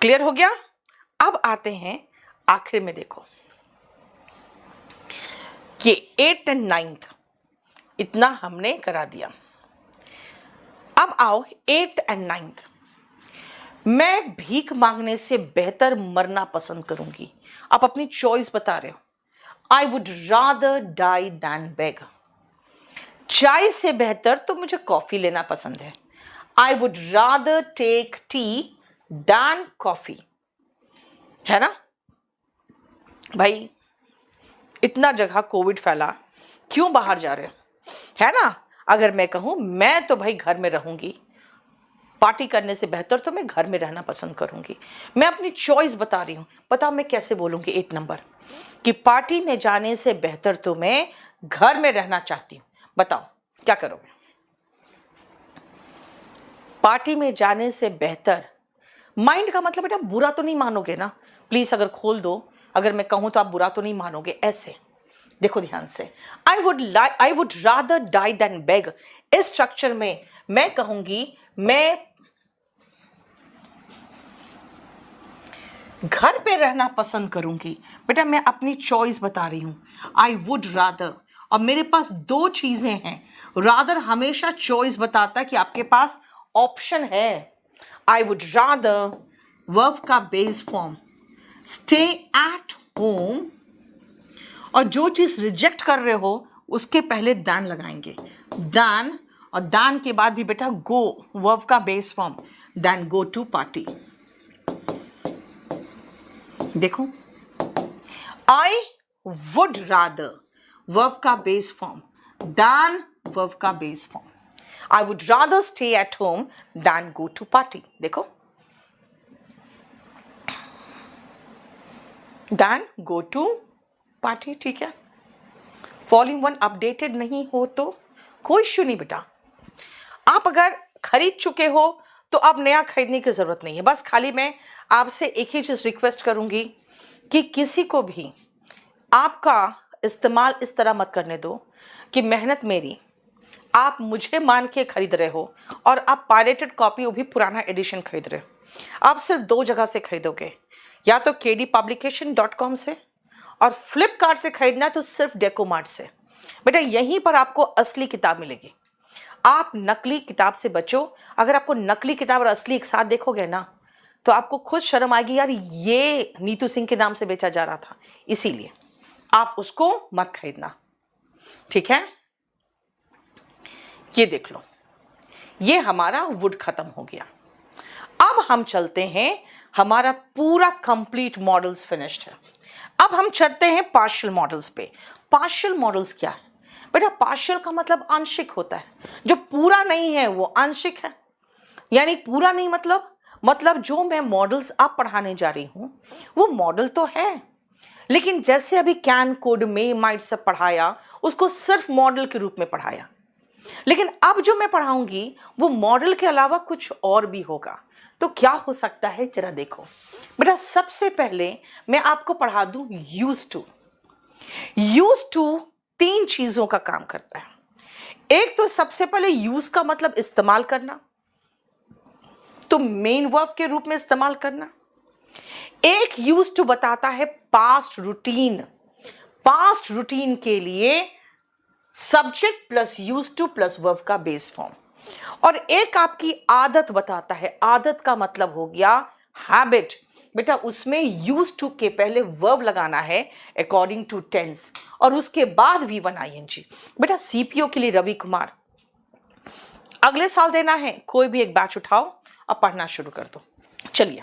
क्लियर हो गया? अब आते हैं आखिर में, देखो ये 8th and 9th इतना हमने करा दिया। अब आओ 8th and 9th। मैं भीख मांगने से बेहतर मरना पसंद करूंगी। आप अपनी चॉइस बता रहे हो। I would rather die than beg. चाय से बेहतर तो मुझे कॉफी लेना पसंद है। I would rather take tea than coffee, है ना भाई? इतना जगह कोविड फैला, क्यों बाहर जा रहे हो, है ना? अगर मैं कहूं मैं तो भाई घर में रहूंगी, पार्टी करने से बेहतर तो मैं घर में रहना पसंद करूंगी। मैं अपनी चॉइस बता रही हूं। बताओ मैं कैसे बोलूंगी 8 नंबर कि पार्टी में जाने से बेहतर तो मैं घर में रहना चाहती हूं। बताओ क्या करोगे? पार्टी में जाने से बेहतर, माइंड का मतलब बेटा बुरा तो नहीं मानोगे ना? प्लीज अगर खोल दो, अगर मैं कहूं तो आप बुरा तो नहीं मानोगे। ऐसे देखो ध्यान से, I would rather die than beg. इस स्ट्रक्चर में मैं कहूंगी मैं घर पे रहना पसंद करूंगी। बेटा मैं अपनी चॉइस बता रही हूं, आई वुड रादर। और मेरे पास 2 चीजें हैं। रादर हमेशा चॉइस बताता है कि आपके पास ऑप्शन है। आई वुड रादर वर्ब का base form, stay at home, और जो चीज रिजेक्ट कर रहे हो उसके पहले दैन लगाएंगे। दैन, और दैन के बाद भी बेटा गो, वर्ब का base form, than go to party. देखो, आई वुड रादर वर्ब का बेस फॉर्म, दैन वर्ब का base form. I would rather stay at home than go to party. देखो, दैन गो टू पार्टी, ठीक है। Volume 1 updated नहीं हो तो कोई इश्यू नहीं बेटा। आप अगर खरीद चुके हो तो अब नया खरीदने की जरूरत नहीं है। बस खाली मैं आपसे एक ही चीज रिक्वेस्ट करूंगी कि किसी को भी आपका इस्तेमाल इस तरह मत करने दो कि मेहनत मेरी, आप मुझे मान के खरीद रहे हो और आप पायरेटेड कॉपी, वो भी पुराना एडिशन खरीद रहे हो। आप सिर्फ 2 जगह से खरीदोगे, या तो kdpublication.com से, और फ्लिपकार्ट से खरीदना तो सिर्फ डेकोमार्ट से। बेटा यहीं पर आपको असली किताब मिलेगी। आप नकली किताब से बचो। अगर आपको नकली किताब और असली एक साथ देखोगे ना तो आपको खुद शर्म आएगी, यार ये नीतू सिंह के नाम से बेचा जा रहा था, इसीलिए आप उसको मत खरीदना, ठीक है? ये देख लो, ये हमारा वुड खत्म हो गया। अब हम चलते हैं, हमारा पूरा कंप्लीट मॉडल्स फिनिश्ड है। अब हम चलते हैं पार्शियल मॉडल्स पे। पार्शियल मॉडल्स क्या है बेटा? पार्शियल का मतलब आंशिक होता है। जो पूरा नहीं है वो आंशिक है। यानी पूरा नहीं मतलब जो मैं मॉडल्स अब पढ़ाने जा रही हूं वो मॉडल तो है, लेकिन जैसे अभी कैन, कुड, मे, माइट सब पढ़ाया, उसको सिर्फ मॉडल के रूप में पढ़ाया। लेकिन अब जो मैं पढ़ाऊंगी वो मॉडल के अलावा कुछ और भी होगा। तो क्या हो सकता है जरा देखो बेटा। सबसे पहले मैं आपको पढ़ा दूं यूज टू। यूज टू 3 चीजों का काम करता है। एक तो सबसे पहले यूज का मतलब इस्तेमाल करना, तो मेन वर्ब के रूप में इस्तेमाल करना। एक यूज टू बताता है पास्ट रूटीन। पास्ट रूटीन के लिए subject plus use two plus verb का बेस फॉर्म। और एक आपकी आदत बताता है। आदत का मतलब हो गया हैबिट। बेटा उसमें यूज टू के पहले वर्ब लगाना है अकॉर्डिंग टू टेंस, और उसके बाद V1 ING। बेटा सीपीओ के लिए रवि कुमार अगले साल देना है। कोई भी एक बैच उठाओ और पढ़ना शुरू कर दो। चलिए,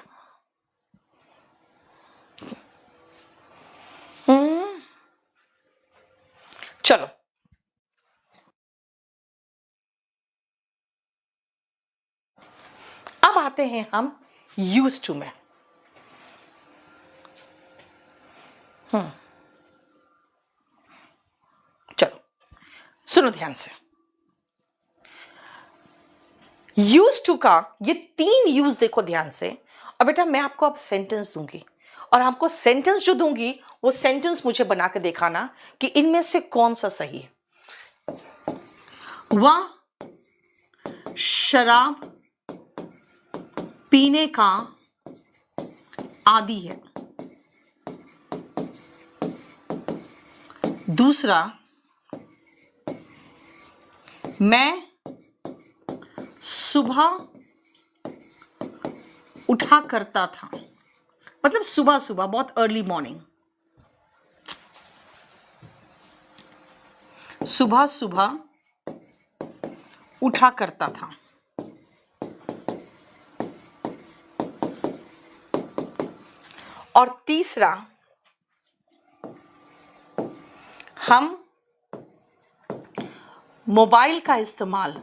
चलो, अब आते हैं हम यूज टू में। चलो सुनो ध्यान से। यूज टू का ये 3 यूज देखो ध्यान से, और बेटा मैं आपको अब सेंटेंस दूंगी, और आपको सेंटेंस जो दूंगी वो सेंटेंस मुझे बना के दिखाना कि इनमें से कौन सा सही है। वह शराब पीने का आदी है। दूसरा, मैं सुबह उठा करता था, मतलब सुबह सुबह, बहुत अर्ली मॉर्निंग, सुबह सुबह उठा करता था। और तीसरा, हम मोबाइल का इस्तेमाल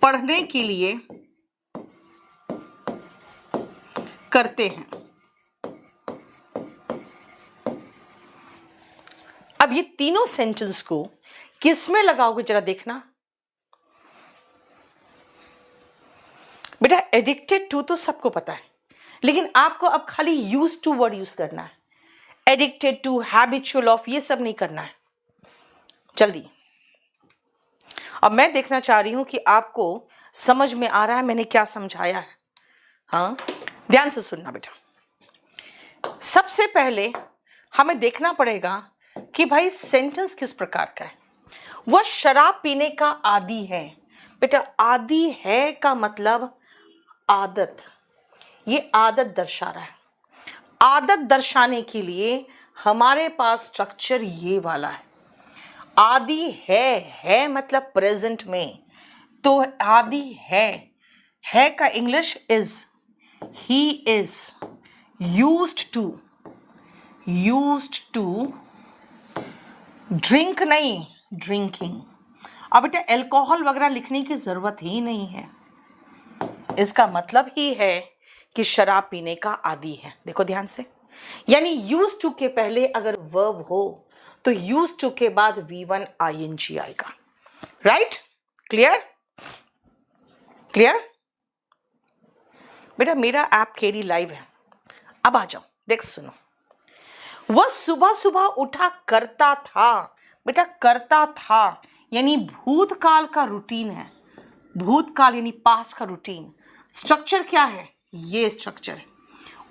पढ़ने के लिए करते हैं। अब ये तीनों सेंटेंस को किस में लगाओगे जरा देखना। बेटा एडिक्टेड टू तो सबको पता है, लेकिन आपको अब खाली यूज टू वर्ड यूज करना है। एडिक्टेड टू, हैबिचुअल ऑफ, ये सब नहीं करना है। जल्दी, अब मैं देखना चाह रही हूं कि आपको समझ में आ रहा है मैंने क्या समझाया है। हाँ, ध्यान से सुनना बेटा। सबसे पहले हमें देखना पड़ेगा कि भाई सेंटेंस किस प्रकार का है। वह शराब पीने का आदी है। बेटा आदी है का मतलब आदत, ये आदत दर्शा रहा है। आदत दर्शाने के लिए हमारे पास स्ट्रक्चर ये वाला है। आदि है मतलब प्रेजेंट में, तो आदि है का English is. He is used to drink, नहीं ड्रिंकिंग। अब बेटा अल्कोहल वगैरह लिखने की जरूरत ही नहीं है, इसका मतलब ही है कि शराब पीने का आदी है। देखो ध्यान से, यानी यूज टू के पहले अगर वर्ब हो तो यूज टू के बाद V1 ING आएगा। राइट? क्लियर? बेटा मेरा ऐप केडी लाइव है, अब आ जाओ, देख सुनो। वह सुबह सुबह उठा करता था। बेटा करता था यानी भूतकाल का रूटीन है। भूतकाल यानी पास्ट का रूटीन। स्ट्रक्चर क्या है? ये स्ट्रक्चर है।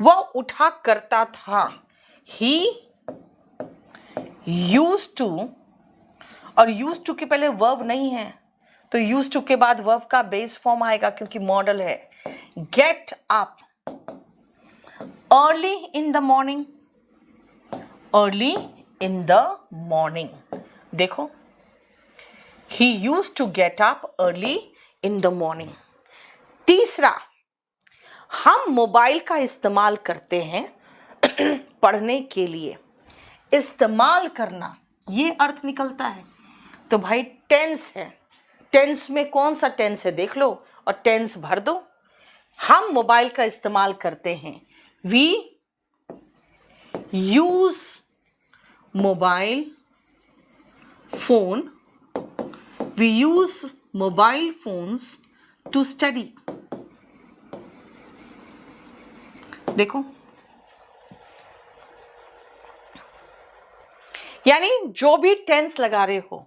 वह उठा करता था, ही यूज्ड टू, और यूज्ड टू के पहले वर्ब नहीं है तो यूज्ड टू के बाद वर्ब का बेस फॉर्म आएगा क्योंकि मॉडल है। Get up early in the morning, early in the morning. देखो, he used to get up early in the morning. तीसरा, हम मोबाइल का इस्तेमाल करते हैं पढ़ने के लिए। इस्तेमाल करना ये अर्थ निकलता है, तो भाई टेंस है। टेंस में कौन सा टेंस है देख लो और टेंस भर दो। हम मोबाइल का इस्तेमाल करते हैं, we use mobile phone, we use mobile phones to study. देखो, यानी जो भी टेंस लगा रहे हो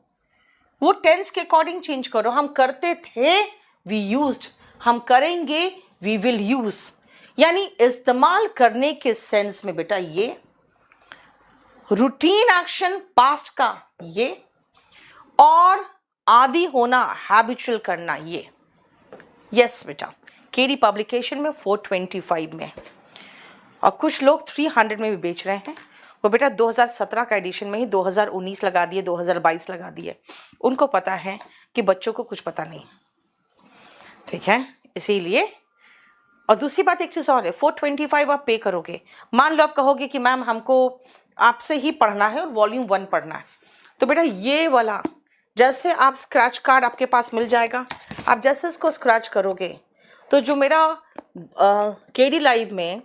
वो टेंस के अकॉर्डिंग चेंज करो। हम करते थे वी यूज्ड, हम करेंगे वी विल यूज। यानी इस्तेमाल करने के सेंस में बेटा ये रूटीन एक्शन पास्ट का ये, और आदि होना हैबिचुअल करना ये। यस बेटा, केडी पब्लिकेशन में 425 में, और कुछ लोग 300 में भी बेच रहे हैं। वो बेटा 2017 का एडिशन में ही 2019 लगा दिए, 2022 लगा दिए। उनको पता है कि बच्चों को कुछ पता नहीं, ठीक है, इसीलिए। और दूसरी बात एक चीज़ और है, 425 आप पे करोगे। मान लो आप कहोगे कि मैम हमको आपसे ही पढ़ना है और वॉल्यूम 1 पढ़ना है, तो बेटा ये वाला जैसे आप स्क्रैच कार्ड आपके पास मिल जाएगा, आप जैसे इसको स्क्रैच करोगे तो जो मेरा केडी लाइव में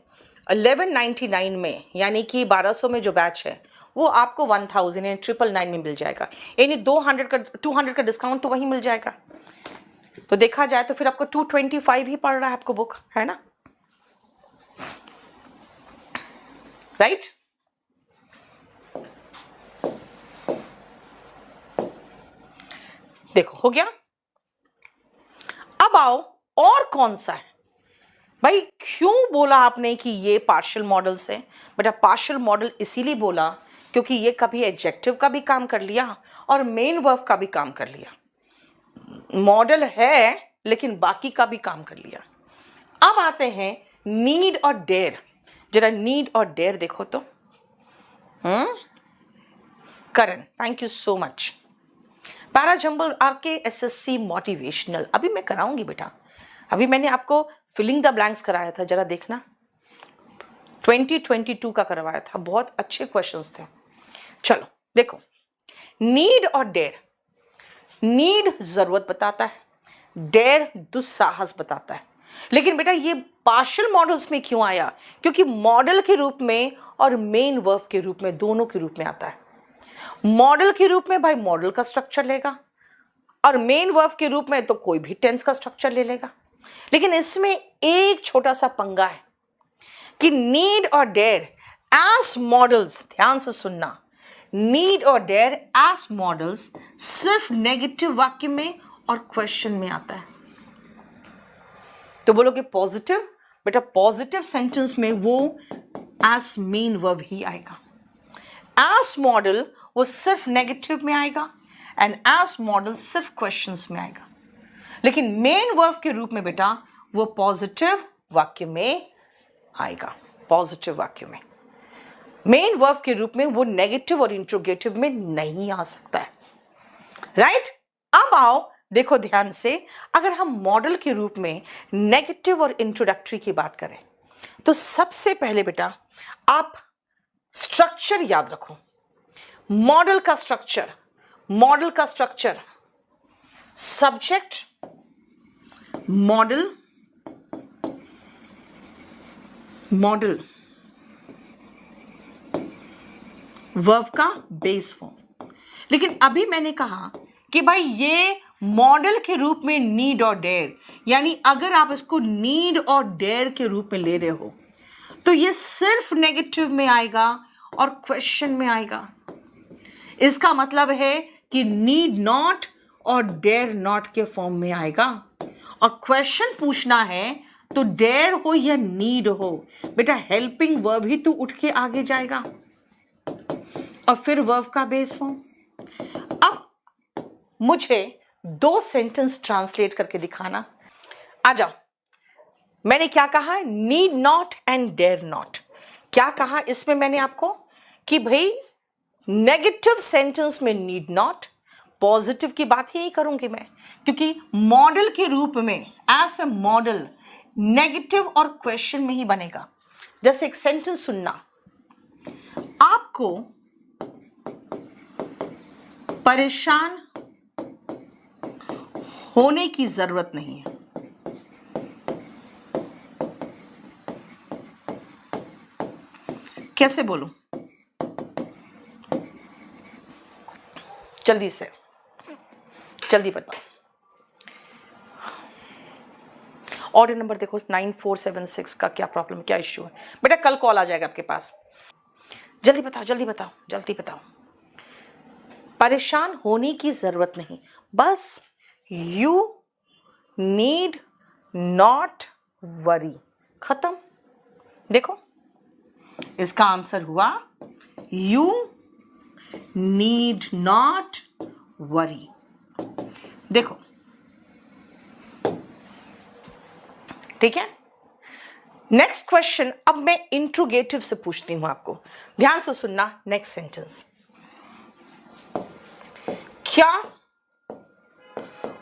1199 में यानी कि 1200 में जो बैच है वो आपको 1000 यानी 999 में मिल जाएगा, यानी 200 का डिस्काउंट तो वहीं मिल जाएगा। तो देखा जाए तो फिर आपको 225 ही पड़ रहा है आपको बुक, है ना, राइट? देखो हो गया। अब आओ और कौन सा है भाई, क्यों बोला आपने कि ये पार्शियल मॉडल्स है? बेटा पार्शियल मॉडल इसीलिए बोला क्योंकि ये कभी एडजेक्टिव का भी काम कर लिया और मेन वर्ब का भी काम कर लिया। मॉडल है लेकिन बाकी का भी काम कर लिया। अब आते हैं नीड और डेयर। जरा नीड और डेयर देखो तो। Karan, thank you so much. Para jumble RK SSC motivational अभी मैं कराऊंगी बेटा, अभी मैंने आपको फिलिंग द ब्लैंक्स कराया था, जरा देखना 2022 का करवाया था, बहुत अच्छे क्वेश्चंस थे। चलो देखो, नीड और डेयर। नीड जरूरत बताता है, डेयर दुस्साहस बताता है। लेकिन बेटा ये पार्शियल मॉडल्स में क्यों आया? क्योंकि मॉडल के रूप में और मेन वर्ब के रूप में, दोनों के रूप में आता है। मॉडल के रूप में भाई मॉडल का स्ट्रक्चर लेगा और मेन वर्ब के रूप में तो कोई भी टेंस का स्ट्रक्चर ले लेगा। लेकिन इसमें एक छोटा सा पंगा है कि नीड और डेयर एज मॉडल्स, ध्यान से सुनना, नीड और डेयर एज मॉडल्स सिर्फ नेगेटिव वाक्य में और क्वेश्चन में आता है। तो बोलोगे पॉजिटिव, बेटा पॉजिटिव सेंटेंस में वो एज मेन वर्ब ही आएगा। एज मॉडल वो सिर्फ नेगेटिव में आएगा एंड एज मॉडल सिर्फ क्वेश्चंस में आएगा। लेकिन मेन वर्ब के रूप में बेटा वो पॉजिटिव वाक्य में आएगा। पॉजिटिव वाक्य में, मेन वर्ब के रूप में वो नेगेटिव और इंट्रोगेटिव में नहीं आ सकता है, राइट? अब आओ देखो ध्यान से, अगर हम मॉडल के रूप में नेगेटिव और इंट्रोडक्टरी की बात करें तो सबसे पहले बेटा आप स्ट्रक्चर याद रखो। मॉडल का स्ट्रक्चर, मॉडल का structure subject, model, modal verb का बेस फॉर्म। लेकिन अभी मैंने कहा कि भाई ये मॉडल के रूप में नीड और डेयर, यानी अगर आप इसको नीड और डेयर के रूप में ले रहे हो तो ये सिर्फ नेगेटिव में आएगा और क्वेश्चन में आएगा। इसका मतलब है कि नीड नॉट और डेयर नॉट के फॉर्म में आएगा। और क्वेश्चन पूछना है तो डेयर हो या नीड हो, बेटा हेल्पिंग वर्ब ही तो उठ के आगे जाएगा और फिर वर्ब का बेस फॉर्म। अब मुझे 2 सेंटेंस ट्रांसलेट करके दिखाना। आ जाओ, मैंने क्या कहा? Need not and dare not. क्या कहा इसमें मैंने आपको कि भाई नेगेटिव सेंटेंस में नीड नॉट, पॉजिटिव की बात ही नहीं करूंगी मैं, क्योंकि मॉडल के रूप में एज ए मॉडल नेगेटिव और क्वेश्चन में ही बनेगा। जैसे एक सेंटेंस सुनना, आपको परेशान होने की जरूरत नहीं है। कैसे बोलूं? जल्दी से, जल्दी बताओ। ऑर्डर नंबर देखो 9476 का क्या प्रॉब्लम, क्या इश्यू है? बेटा कल कॉल आ जाएगा आपके पास। जल्दी बताओ, जल्दी बताओ, जल्दी बताओ। परेशान होने की जरूरत नहीं, बस यू नीड नॉट वरी, खत्म। देखो इसका आंसर हुआ यू नीड नॉट वरी। देखो ठीक है। नेक्स्ट क्वेश्चन अब मैं इंट्रोगेटिव से पूछती हूं आपको, ध्यान से सुनना। नेक्स्ट सेंटेंस, क्या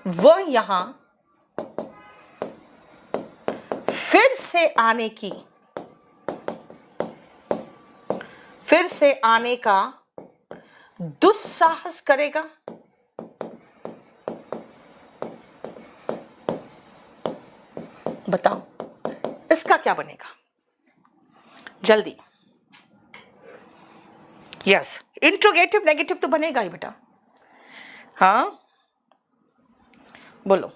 वह यहां फिर से आने का दुस्साहस करेगा। बताओ इसका क्या बनेगा? जल्दी। यस, इंट्रोगेटिव नेगेटिव तो बनेगा ही बेटा। हाँ बोलो।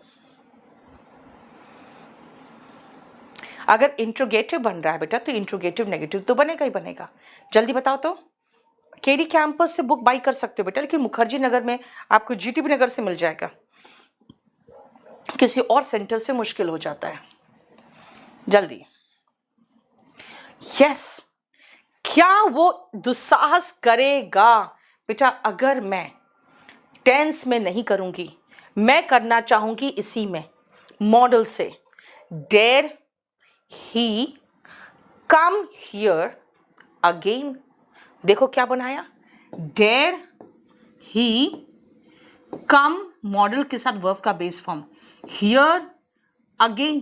अगर इंट्रोगेटिव बन रहा है बेटा तो इंट्रोगेटिव नेगेटिव तो बनेगा ही बनेगा। जल्दी बताओ तो। केडी कैंपस से बुक बाई कर सकते हो बेटा, लेकिन मुखर्जी नगर में आपको जीटीबी नगर से मिल जाएगा, किसी और सेंटर से मुश्किल हो जाता है। जल्दी। यस, क्या वो दुस्साहस करेगा बेटा? अगर मैं टेंस में नहीं करूंगी, मैं करना चाहूंगी इसी में, मॉडल से। Dare he come here again. देखो क्या बनाया, डेयर ही कम, मॉडल के साथ वर्ब का बेस फॉर्म, हियर अगेन।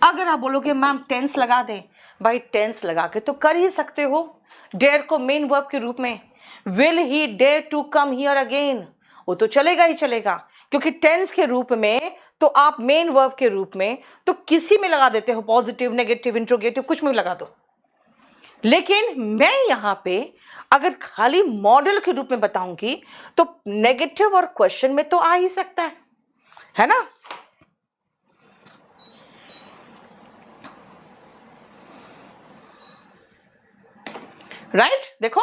अगर आप बोलोगे मैम टेंस लगा दें, भाई टेंस लगा के तो कर ही सकते हो। डेयर को मेन वर्ब के रूप में, will he dare to come here again, वो तो चलेगा ही चलेगा, क्योंकि टेंस के रूप में तो आप मेन वर्ब के रूप में तो किसी में लगा देते हो, पॉजिटिव नेगेटिव इंट्रोगेटिव कुछ में लगा दो। लेकिन मैं यहां पे अगर खाली मॉडल के रूप में बताऊंगी तो नेगेटिव और क्वेश्चन में तो आ ही सकता है ना? राइट? देखो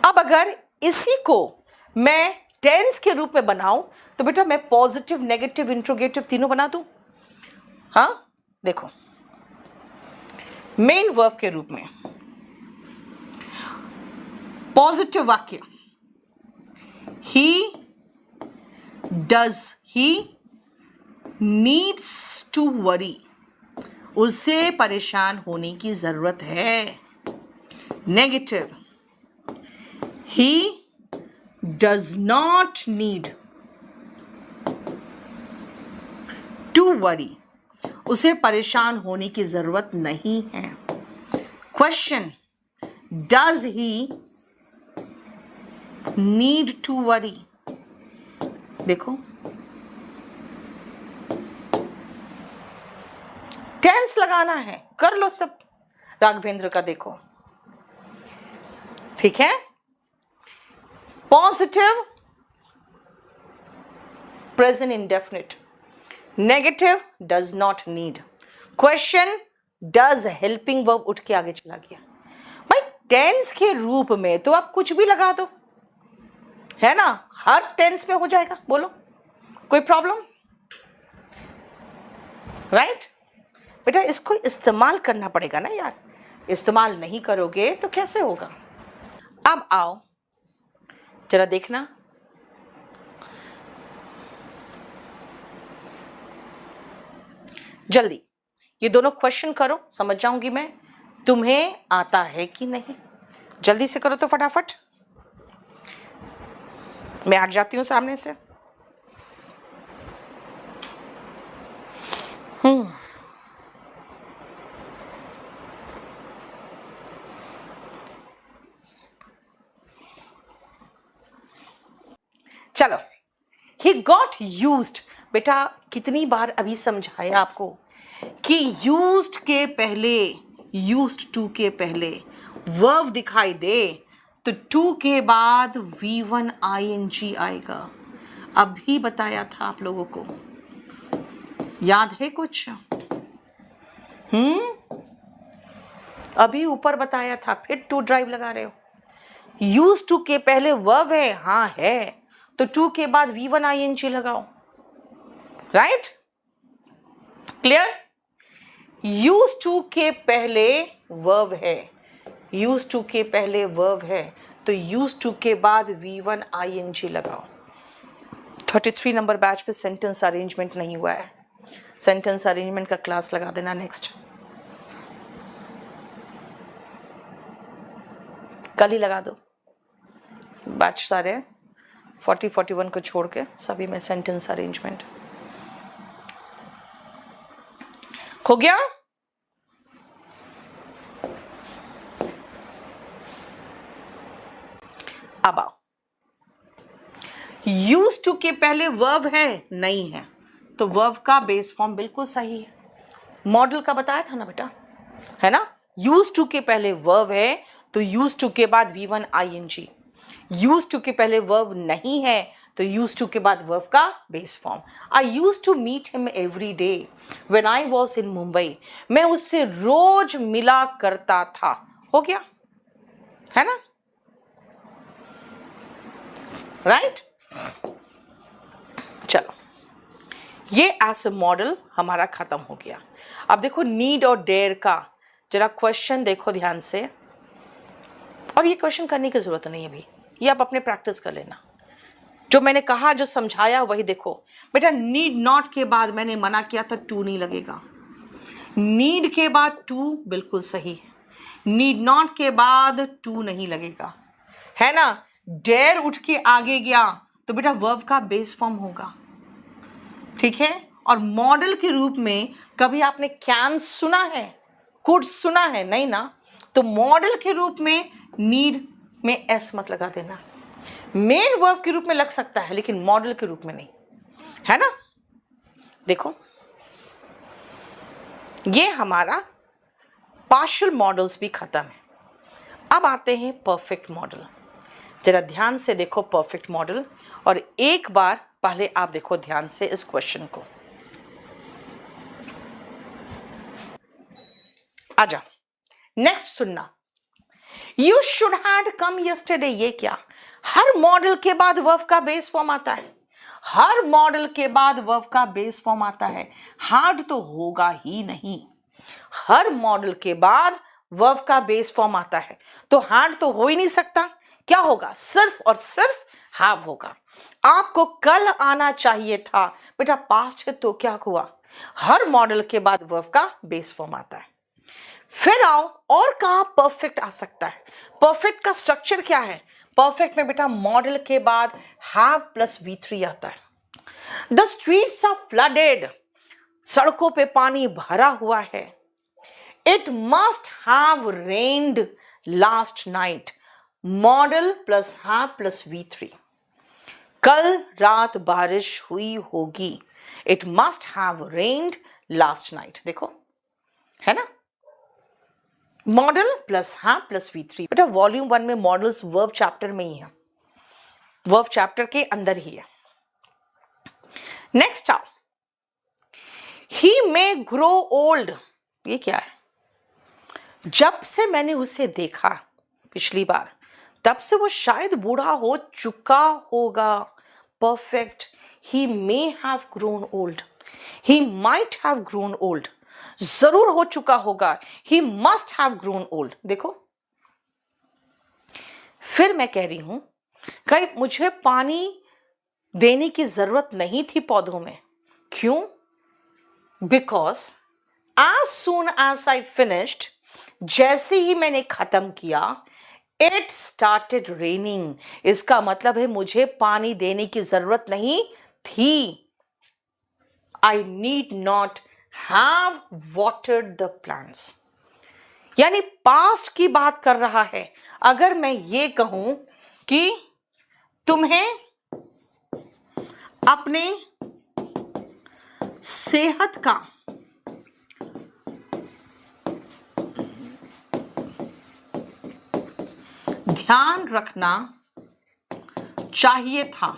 अब अगर इसी को मैं टेंस के रूप में बनाऊं तो बेटा मैं पॉजिटिव नेगेटिव इंट्रोगेटिव तीनों बना दूं। हाँ देखो, मेन वर्ब के रूप में पॉजिटिव वाक्य, ही नीड्स टू वरी, उसे परेशान होने की जरूरत है। Negative, he does not need to worry, उसे परेशान होने की जरूरत नहीं है। Question, does he need to worry. देखो टेंस लगाना है, कर लो सब राघवेंद्र का, देखो ठीक है। Positive present indefinite, negative does not need, question does helping verb उठ के आगे चला गया। भाई टेंस के रूप में तो आप कुछ भी लगा दो, है ना, हर टेंस में हो जाएगा, बोलो कोई प्रॉब्लम? राइट बेटा, इसको इस्तेमाल करना पड़ेगा ना यार, इस्तेमाल नहीं करोगे तो कैसे होगा? अब आओ जरा देखना, जल्दी ये दोनों क्वेश्चन करो, समझ जाऊंगी मैं तुम्हें आता है कि नहीं। जल्दी से करो तो फटाफट, मैं हट जाती हूं सामने से। चलो, ही गॉट यूज्ड, बेटा कितनी बार अभी समझाया आपको कि यूज्ड के पहले, यूज्ड टू के पहले वर्ब दिखाई दे तो टू के बाद V1 ING आएगा। अभी बताया था आप लोगों को, याद है कुछ? अभी ऊपर बताया था, फिर टू ड्राइव लगा रहे हो। यूज टू के पहले वर्ब है, हाँ है, तो टू के बाद V1 ING लगाओ। राइट? क्लियर? यूज टू के पहले वर्ब है, यूज टू के पहले वर्ब है तो यूज टू के बाद V1 ING लगाओ। 33 नंबर बैच पे सेंटेंस अरेंजमेंट नहीं हुआ है, सेंटेंस अरेंजमेंट का क्लास लगा देना नेक्स्ट, कल ही लगा दो, बैच सारे 40-41 को छोड़ के सभी में सेंटेंस अरेंजमेंट हो गया। अब आओ, यूज टू के पहले वर्ब है नहीं है, तो वर्ब का बेस फॉर्म बिल्कुल सही है, मॉडल का बताया था ना बेटा, है ना। यूज टू के पहले वर्ब है तो यूज टू के बाद V1 ING, यूज टू के पहले वर्ब नहीं है तो यूज टू के बाद वर्ब का base form. I use to meet him every day when I was in Mumbai, मैं उससे रोज मिला करता था, हो गया, है ना, राइट। चलो, ये एज ए मॉडल हमारा खत्म हो गया। अब देखो नीड और डेयर का जरा क्वेश्चन देखो ध्यान से, और ये क्वेश्चन करने की जरूरत नहीं है अभी, ये आप अपने प्रैक्टिस कर लेना। जो मैंने कहा, जो समझाया वही देखो बेटा। नीड नॉट के बाद मैंने मना किया था टू नहीं लगेगा, नीड के बाद टू बिल्कुल सही है, नीड नॉट के बाद टू नहीं लगेगा, है ना। डेयर उठ के आगे गया तो बेटा वर्ब का बेस फॉर्म होगा, ठीक है। और मॉडल के रूप में कभी आपने कैन सुना है, कुड सुना है, नहीं ना। तो मॉडल के रूप में नीड में एस मत लगा देना, मेन वर्ब के रूप में लग सकता है लेकिन मॉडल के रूप में नहीं, है ना। देखो ये हमारा पार्शियल मॉडल्स भी खत्म है। अब आते हैं परफेक्ट मॉडल। जरा ध्यान से देखो परफेक्ट मॉडल, और एक बार पहले आप देखो ध्यान से इस क्वेश्चन को। आजा, नेक्स्ट सुनना। You should had come yesterday, ये क्या, हर मॉडल के बाद वर्ब का बेस फॉर्म आता है, हर मॉडल के बाद वर्ब का बेस फॉर्म आता है, हार्ड तो होगा ही नहीं। हर मॉडल के बाद वर्ब का बेस फॉर्म आता है तो हार्ड तो हो ही नहीं सकता, क्या होगा, सिर्फ और सिर्फ हैव होगा। आपको कल आना चाहिए था बेटा, पास्ट है तो क्या हुआ, हर मॉडल के बाद वर्ब का बेस फॉर्म आता है। फिर आओ, और कहां परफेक्ट आ सकता है, परफेक्ट का स्ट्रक्चर क्या है, परफेक्ट में बेटा मॉडल के बाद हैव प्लस V3 आता है। द स्ट्रीट्स आर फ्लडेड, सड़कों पे पानी भरा हुआ है। It must have rained last night, model plus have plus V3, कल रात बारिश हुई होगी। It must have rained last night, देखो है ना, model plus have plus V3। बेटा वॉल्यूम 1 में मॉडल्स वर्ब चैप्टर में ही है, वर्ब चैप्टर के अंदर ही है। नेक्स्ट आओ, ही मे ग्रो ओल्ड, ये क्या है, जब से मैंने उसे देखा पिछली बार तब से वो शायद बूढ़ा हो चुका होगा। Perfect, he may have grown old, he might have grown old, जरूर हो चुका होगा, he must have grown old. देखो फिर मैं कह रही हूं कहीं मुझे पानी देने की जरूरत नहीं थी पौधों में, क्यों, because as soon as I finished, जैसे ही मैंने खत्म किया, it started raining, इसका मतलब है मुझे पानी देने की जरूरत नहीं थी। I need not have watered the plants, यानी पास्ट की बात कर रहा है। अगर मैं ये कहूं कि तुम्हें अपने सेहत का ध्यान रखना चाहिए था,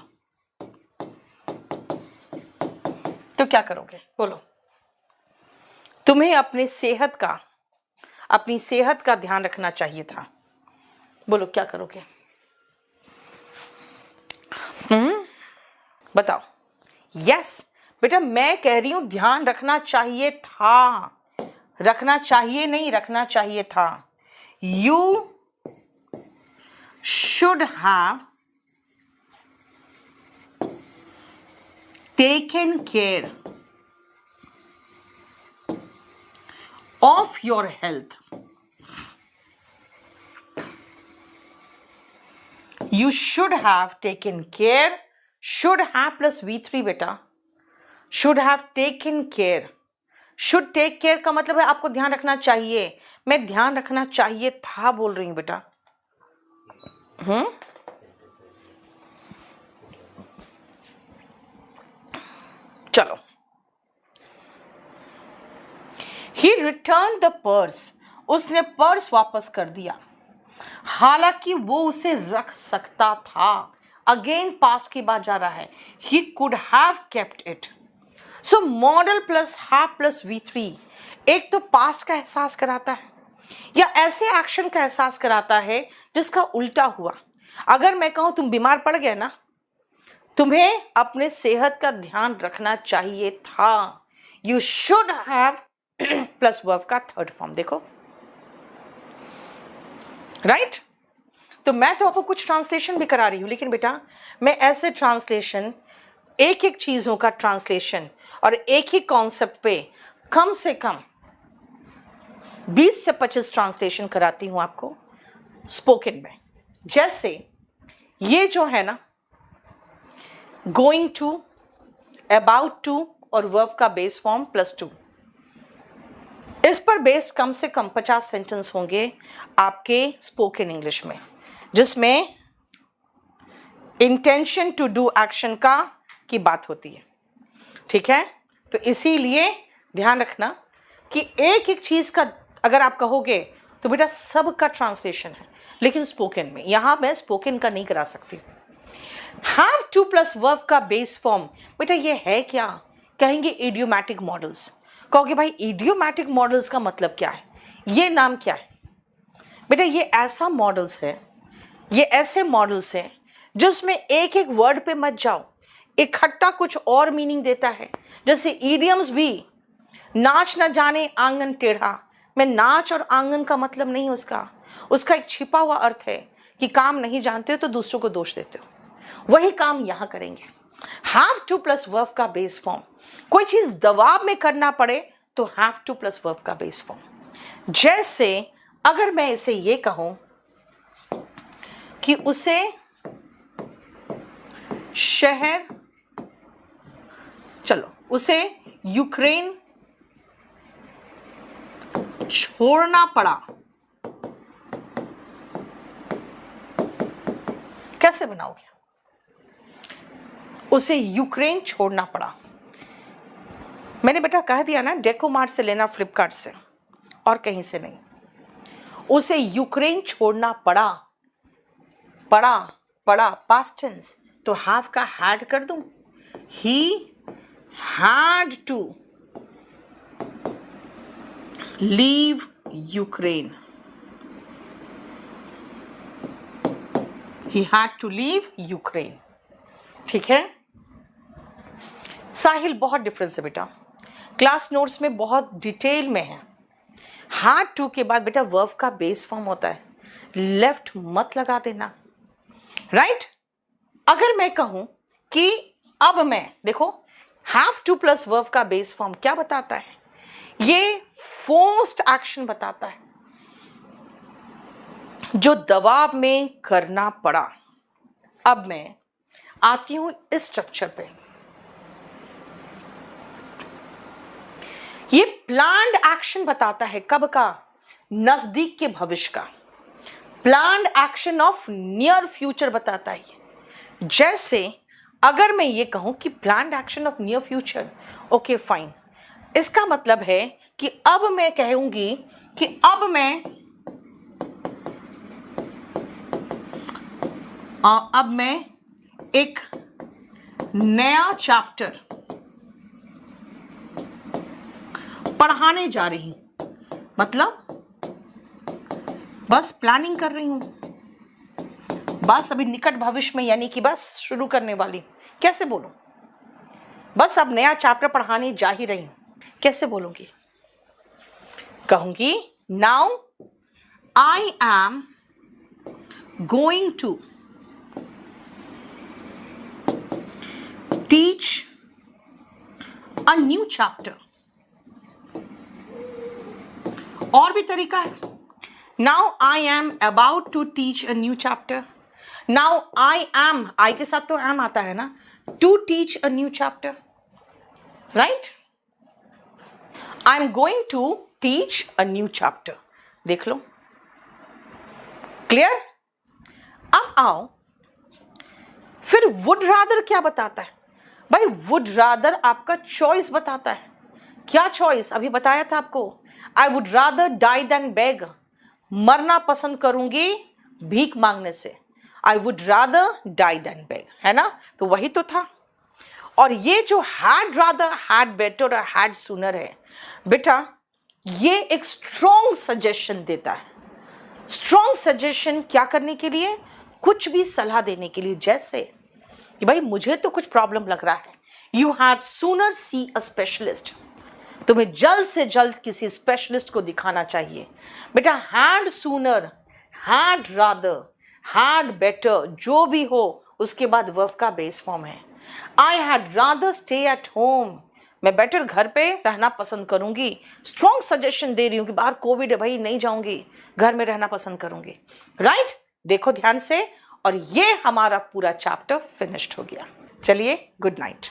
तो क्या करोगे, बोलो। तुम्हें अपनी सेहत का ध्यान रखना चाहिए था, बोलो क्या करोगे। बताओ। यस बेटा, मैं कह रही हूं ध्यान रखना चाहिए था, रखना चाहिए नहीं, रखना चाहिए था। You should have taken care of your health. You should have taken care. Should have plus V3 बेटा. Should have taken care. Should take care का मतलब है आपको ध्यान रखना चाहिए. मैं ध्यान रखना चाहिए था बोल रही हूं बेटा. चलो. He returned the purse. उसने पर्स वापस कर दिया. हालांकि वो उसे रख सकता था. अगेन पास्ट की बात जा रहा है. He could have kept it. So model plus have plus V3 एक तो पास्ट का एहसास कराता है या ऐसे एक्शन का एहसास कराता है जिसका उल्टा हुआ. अगर मैं कहूं तुम बीमार पड़ गए ना, तुम्हें अपने सेहत का ध्यान रखना चाहिए था. You should have plus verb का थर्ड फॉर्म देखो. राइट? तो मैं तो आपको कुछ ट्रांसलेशन भी करा रही हूं, लेकिन बेटा मैं ऐसे ट्रांसलेशन, एक एक चीजों का ट्रांसलेशन और एक ही कॉन्सेप्ट पे कम से कम 20 से 25 ट्रांसलेशन कराती हूं आपको स्पोकन में. जैसे ये जो है ना, गोइंग टू, अबाउट टू और वर्ब का बेस फॉर्म +2, इस पर बेस्ड कम से कम 50 सेंटेंस होंगे आपके स्पोकन इंग्लिश में, जिसमें इंटेंशन टू डू एक्शन का की बात होती है. ठीक है? तो इसीलिए ध्यान रखना कि एक एक चीज का अगर आप कहोगे तो बेटा सब का ट्रांसलेशन है, लेकिन स्पोकन में. यहां मैं स्पोकन का नहीं करा सकती. हैव टू प्लस वर्ब का बेस फॉर्म बेटा ये है क्या? कहेंगे इडियोमैटिक मॉडल्स. कहोगे भाई इडियोमैटिक मॉडल्स का मतलब क्या है? ये नाम क्या है? बेटा ये ऐसा मॉडल्स है, ये ऐसे मॉडल्स हैं जिसमें एक एक वर्ड पे मत जाओ, इकट्ठा कुछ और मीनिंग देता है. जैसे ईडियम्स भी, नाच न जाने आंगन टेढ़ा, में नाच और आंगन का मतलब नहीं उसका एक छिपा हुआ अर्थ है कि काम नहीं जानते हो तो दूसरों को दोष देते हो. वही काम यहां करेंगे. हैव टू प्लस वर्ब का बेस फॉर्म. कोई चीज दबाव में करना पड़े तो हैव टू प्लस वर्ब का बेस फॉर्म. जैसे अगर मैं इसे ये कहूं कि उसे शहर, चलो उसे यूक्रेन छोड़ना पड़ा, कैसे बनाओगे? उसे यूक्रेन छोड़ना पड़ा. मैंने बेटा कह दिया ना, डेकोमार्ट से लेना, फ्लिपकार्ट से, और कहीं से नहीं. उसे यूक्रेन छोड़ना पड़ा. पड़ा पास्ट टेंस, तो हैव का हैड कर दूं. He had to leave Ukraine. He had to leave Ukraine. ठीक है? साहिल बहुत डिफरेंस है बेटा, क्लास नोट्स में बहुत डिटेल में है. हैड टू के बाद बेटा वर्ब का बेस फॉर्म होता है. लेफ्ट मत लगा देना. राइट? अगर मैं कहूं कि अब मैं, देखो हैव टू प्लस वर्ब का बेस फॉर्म क्या बताता है? ये फोर्स्ड एक्शन बताता है जो दबाव में करना पड़ा. अब मैं आती हूं इस स्ट्रक्चर पे. ये प्लान्ड एक्शन बताता है कब का? नजदीक के भविष्य का. Planned action of near future बताता है. जैसे अगर मैं ये कहूं कि planned action of near future, okay fine, इसका मतलब है कि अब मैं कहूंगी कि अब मैं एक नया चैप्टर पढ़ाने जा रही हूं. मतलब बस प्लानिंग कर रही हूं, बस अभी निकट भविष्य में, यानी कि बस शुरू करने वाली. कैसे बोलूं? बस अब नया चैप्टर पढ़ाने जा ही रही हूं. कैसे बोलूंगी? कहूंगी now I am going to teach a new chapter. और भी तरीका है. Now I am about to teach a new chapter. Now I am, I के साथ तो एम आता है ना, to teach a new chapter, right? I am going to teach a new chapter, देख लो, क्लियर? अब आओ, फिर वुड रादर क्या बताता है भाई? वुड रादर आपका चॉइस बताता है। क्या चॉइस? अभी बताया था आपको, I would rather die than beg, मरना पसंद करूंगी भीख मांगने से। I would rather die than beg, है ना? तो वही तो था। और ये जो हैड रादर, हैड बेटर और हैड सूनर है बेटा, ये एक स्ट्रॉन्ग सजेशन देता है। स्ट्रॉन्ग सजेशन क्या करने के लिए? कुछ भी सलाह देने के लिए। जैसे कि भाई मुझे तो कुछ प्रॉब्लम लग रहा है, you had sooner see a specialist, तुम्हें जल्द से जल्द किसी स्पेशलिस्ट को दिखाना चाहिए। बेटा had sooner, had rather, had better, जो भी हो उसके बाद वर्ब का बेस फॉर्म है। I had rather stay at home, मैं बेटर घर पे रहना पसंद करूंगी। स्ट्रॉन्ग सजेशन दे रही हूं कि बाहर कोविड है भाई, नहीं जाऊंगी, घर में रहना पसंद करूंगी, राइट? देखो ध्यान से, और ये हमारा पूरा चैप्टर फिनिश्ड हो गया। चलिए, गुड नाइट।